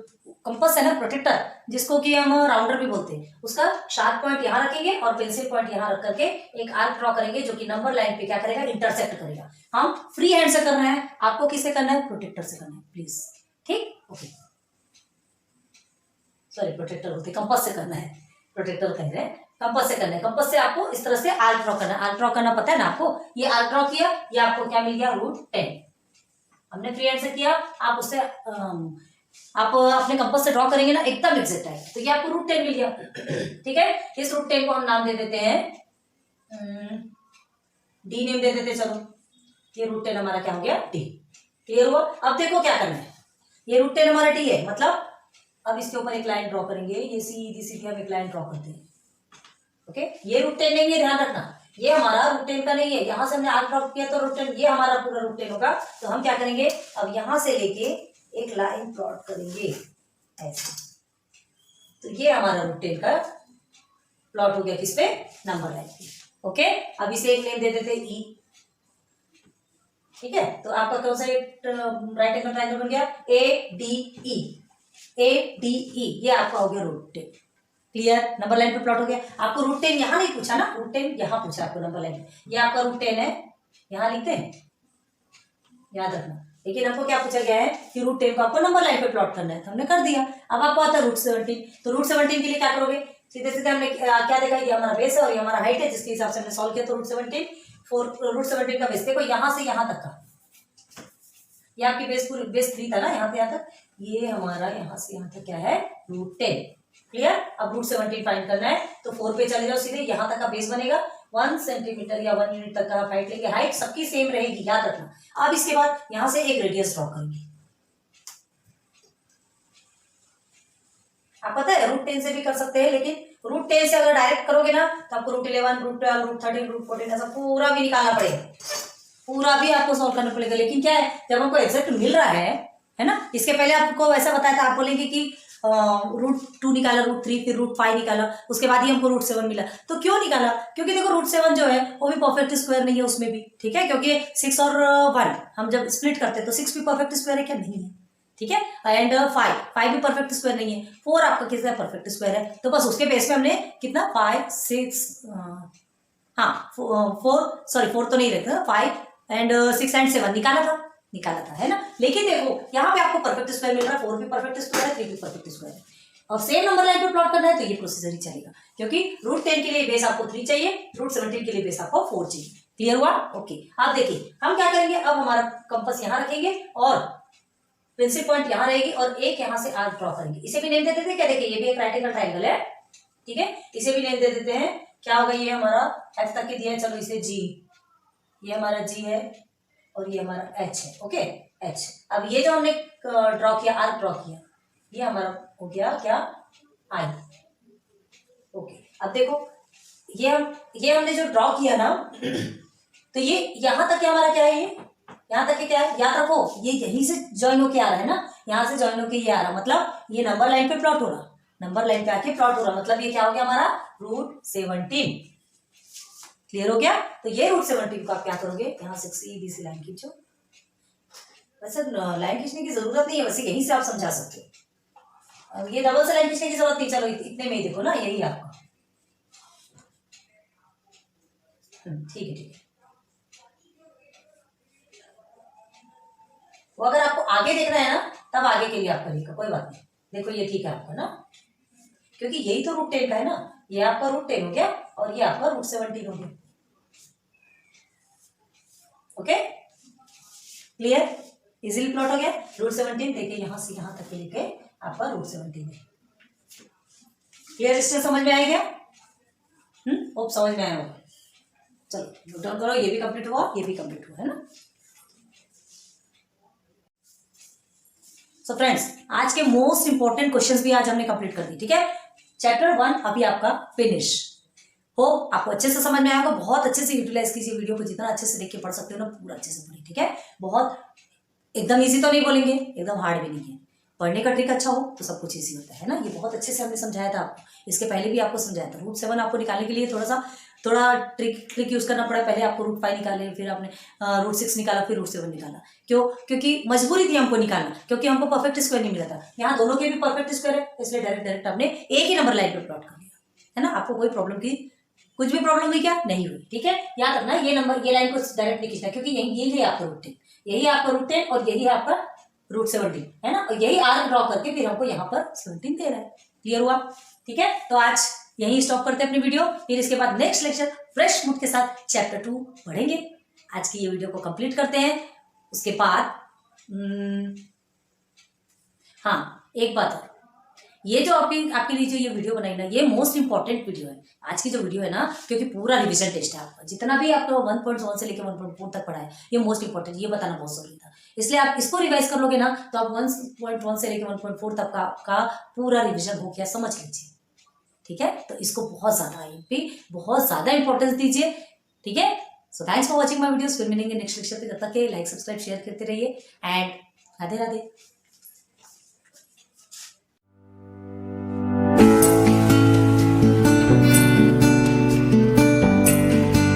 कंपास है ना, प्रोटेक्टर, जिसको कि हम राउंडर भी बोलते हैं, उसका शार्प पॉइंट यहाँ रखेंगे और पेंसिल पॉइंट यहाँ रख करके एक आर्क ड्रॉ करेंगे, जो कि नंबर लाइन पे क्या करेगा, इंटरसेक्ट करेगा। हम फ्री हैंड से कर रहे हैं, आपको किससे करना है, प्रोटेक्टर से करना है, प्लीज। ठीक, ओके। सॉरी, प्रोटेक्टर बोलते, कंपास से करना है, प्रोटेक्टर कह रहे हैं, कंपास से करना है। कंपास से आपको इस तरह से आर्क ड्रॉ करना है। आर्क ड्रॉ करना पता है ना आपको, ये आर्क ड्रॉ किया, ये आपको क्या मिल गया, √10। हमने फ्री हैंड से किया, आप उससे आप अपने कंपास से ड्रॉ करेंगे ना, एकदम एग्जैक्ट है। तो ये आपको √10 मिल गया, ठीक है। इस √10 को हम नाम दे देते हैं डी, नेम दे देते, चलो। ये √10 हमारा क्या हो गया, डी। क्लियर हुआ। अब देखो क्या करना है, ये √10 हमारा डी है, मतलब अब इसके ऊपर एक लाइन ड्रॉ करेंगे, ये सीधी सीधी हम एक लाइन ड्रॉ करते हैं, ओके। ये √10 नहीं है, ध्यान रखना, ये हमारा √10 का नहीं है। यहां से हमने आर्क ड्रॉ किया तो √10, ये हमारा पूरा √10 होगा। तो हम क्या करेंगे, अब यहां से लेके एक लाइन प्लॉट करेंगे ऐसे। तो ये हमारा √10 का प्लॉट हो गया, किस पे, नंबर लाइन पे, ओके। अब इसे एक नेम दे देते हैं ई, ठीक है। तो आपका कौन सा राइट एंगल ट्रायंगल बन गया, ADE, ADE, ये आपका हो गया √10। क्लियर, नंबर लाइन पे प्लॉट हो गया। आपको √10 यहाँ नहीं पूछा ना, √10 यहाँ पूछा आपको नंबर लाइन पे। ये आपका √10 है, यहाँ लिखते हैं, याद रखना। लेकिन आपको क्या पूछा गया है कि √10 को आपको नंबर लाइन पे प्लॉट करना है, तो हमने कर दिया। अब आपको आता है √17। तो √17 के लिए क्या करोगे, सीधे सीधे हमने क्या देखा, ये हमारा बेस है और ये हमारा हाइट है, जिसके हिसाब से हमने सॉल्व किया। तो √17 का बेस देखो, यहाँ से यहाँ तक का, ये आपकी बेस 3 था ना, यहाँ से यहाँ तक, ये हमारा यहाँ से यहाँ तक क्या है, √10। क्लियर। अब √17 फाइंड करना है, तो 4 पे चले जाओ सीधे, यहाँ तक का बेस बनेगा। 1 सेंटीमीटर या 1 यूनिट तक का आप हाइट लेंगे, हाइट सबकी सेम रहेगी, याद रखना। अब इसके बाद यहाँ से एक रेडियस ड्रॉ करेंगे। आप पता है √10 से भी कर सकते हैं, लेकिन √10 से अगर डायरेक्ट करोगे ना, तो आपको √11, √12, √13, √14 ऐसा पूरा भी निकालना पड़ेगा, पूरा भी आपको सॉल्व करना पड़ेगा। लेकिन क्या है, जब हमको एग्जैक्ट मिल रहा है ना, इसके पहले आपको ऐसा बताया था, आप बोलेंगे कि √2 निकाला, √3, फिर √5 निकाला, उसके बाद ही हमको √7 मिला। तो क्यों निकाला, क्योंकि देखो √7 जो है वो भी परफेक्ट स्क्वायर नहीं है उसमें भी, ठीक है। क्योंकि 6 और 1 हम जब स्प्लिट करते हैं तो 6 भी परफेक्ट स्क्वायर है क्या, नहीं है, ठीक है। एंड 5 भी परफेक्ट स्क्वायर नहीं है। 4 आपका किसका परफेक्ट स्क्वायर है। तो बस उसके बेस पे हमने कितना 5 6 हाँ 4 तो नहीं रखा, 5 एंड 6 एंड 7 निकाला था, है ना। लेकिन देखो यहाँ पे आपको परफेक्ट स्क्वायर मिल रहा है, 4 भी परफेक्ट स्क्वायर है, 3 भी परफेक्ट स्क्वायर है, और सेम नंबर लाइन पे प्लॉट करना है, तो ये प्रोसीजर ही चलेगा। क्योंकि √10 के लिए बेस आपको 3 चाहिए, √17 के लिए बेस आपको 4 चाहिए। क्लियर हुआ, ओके। अब देखिए हम क्या करेंगे, अब हमारा कंपास यहाँ रखेंगे और पेंसिल पॉइंट यहाँ रहेगी, और एक यहाँ से आर्क ड्रॉ करेंगे। इसे भी नेम दे देते हैं, क्या, देखिए ये भी एक राइट एंगल ट्रायंगल है, ठीक है। इसे भी नेम दे देते हैं, क्या होगा, ये हमारा F तक के दिया है, चलो इसे G, ये हमारा G है, और ये हमारा H है, ओके, H। अब ये जो हमने ड्रॉ किया, आर्क ड्रॉ किया, ये हमारा हो गया क्या, I, ओके। अब देखो ये हमने जो ड्रॉ किया ना, तो ये यहाँ तक हमारा क्या है, ये यहाँ तक क्या है, याद रखो, ये यहीं से ज्वाइन होके आ रहा है ना, यहाँ से ज्वाइन होके ये आ रहा, मतलब ये नंबर लाइन पे प्लॉट हो रहा, नंबर लाइन पे आके प्लॉट हो रहा, मतलब ये क्या हो गया हमारा √17। क्लियर हो गया। तो ये √17 को आप क्या करोगे, यहाँ से सीधी सी लाइन खींचो। वैसे लाइन खींचने की जरूरत नहीं है, वैसे यहीं से आप समझा सकते हो। अब ये डबल से लाइन खींचने की जरूरत नहीं, चलो इतने में ही देखो ना, यही आपका, ठीक है। वो अगर आपको आगे देखना है ना, तब आगे के लिए आप करिएगा, कोई बात नहीं। देखो ये ठीक है आपका ना, क्योंकि यही तो √10 का है ना, ये आपका √10 हो गया और ये आपका √17 हो गया, ओके। क्लियर, इजीली प्लॉट हो गया। √17 देखिए यहाँ से यहाँ तक के लेके आपका √17 है। क्लियर, इससे समझ में आ गया, होप समझ में आया होगा। चलो नोट डाउन करो, ये भी कंप्लीट हुआ, ये भी कंप्लीट हुआ, है ना। सो फ्रेंड्स, आज के मोस्ट इंपॉर्टेंट क्वेश्चंस भी आज हमने कंप्लीट कर दी, ठीक है। चैप्टर 1 अभी आपका फिनिश हो आपको अच्छे से समझ में आएगा। बहुत अच्छे से यूटिलाइज कीजिए वीडियो को, जितना अच्छे से देख के पढ़ सकते हो ना पूरा अच्छे से पढ़िए, ठीक है। बहुत एकदम ईजी तो नहीं बोलेंगे, एकदम हार्ड भी नहीं है। पढ़ने का ट्रिक अच्छा हो तो सब कुछ ईजी होता है ना। ये बहुत अच्छे से हमने समझाया था आपको, इसके पहले भी आपको समझाया था। रूट 7 आपको निकालने के लिए थोड़ा ट्रिक यूज करना पड़ा। पहले आपको रूट 5 निकाले, फिर आपने रूट 6 निकाला, फिर रूट 7 निकाला। क्यों? क्योंकि मजबूरी थी हमको निकालना, क्योंकि हमको परफेक्ट स्क्वायर नहीं मिला था। यहाँ दोनों के भी परफेक्ट स्क्वायर है, इसलिए डायरेक्ट आपने एक ही नंबर लाइन पे प्लॉट कर लिया, है ना। आपको कोई प्रॉब्लम की कुछ भी प्रॉब्लम हुई क्या? नहीं हुई, ठीक है। याद रखना ये नंबर ये लाइन को डायरेक्ट नहीं खींचना, क्योंकि यही है आपका रूट 10, यही है आपका रूट 10 और यही है आपका रूट 17, है ना। और यही आर्क ड्रॉ करके फिर हमको यहाँ पर 17 दे रहा है। क्लियर हुआ? ठीक है, तो आज यही स्टॉप करते हैं अपनी वीडियो। फिर इसके बाद नेक्स्ट लेक्चर फ्रेश मूड के साथ चैप्टर 2 पढ़ेंगे। आज की ये वीडियो को कंप्लीट करते हैं। उसके बाद हाँ, एक बात और, ये जो आपके लिए जो ये वीडियो बनाई ना, ये मोस्ट इंपॉर्टेंट वीडियो है आज की जो वीडियो है ना, क्योंकि पूरा रिवीजन टेस्ट है आपका। जितना भी आपको 1.1 से लेकर 1.4 तक पढ़ा है, ये मोस्ट इंपॉर्टेंट, ये बताना बहुत जरूरी था। इसलिए आप इसको रिवाइज कर लोगे ना, तो आप 1.1 से लेकर 1.4 तक का पूरा रिविजन हो गया, समझ लीजिए, ठीक है। तो इसको बहुत ज्यादा IMP बहुत ज्यादा इंपॉर्टेंस दीजिए, ठीक है। So thanks for watching my videos. फिर मिलेंगे नेक्स्ट लेक्चर पे, तब तक के लाइक सब्सक्राइब शेयर करते रहिए एंड राधे राधे।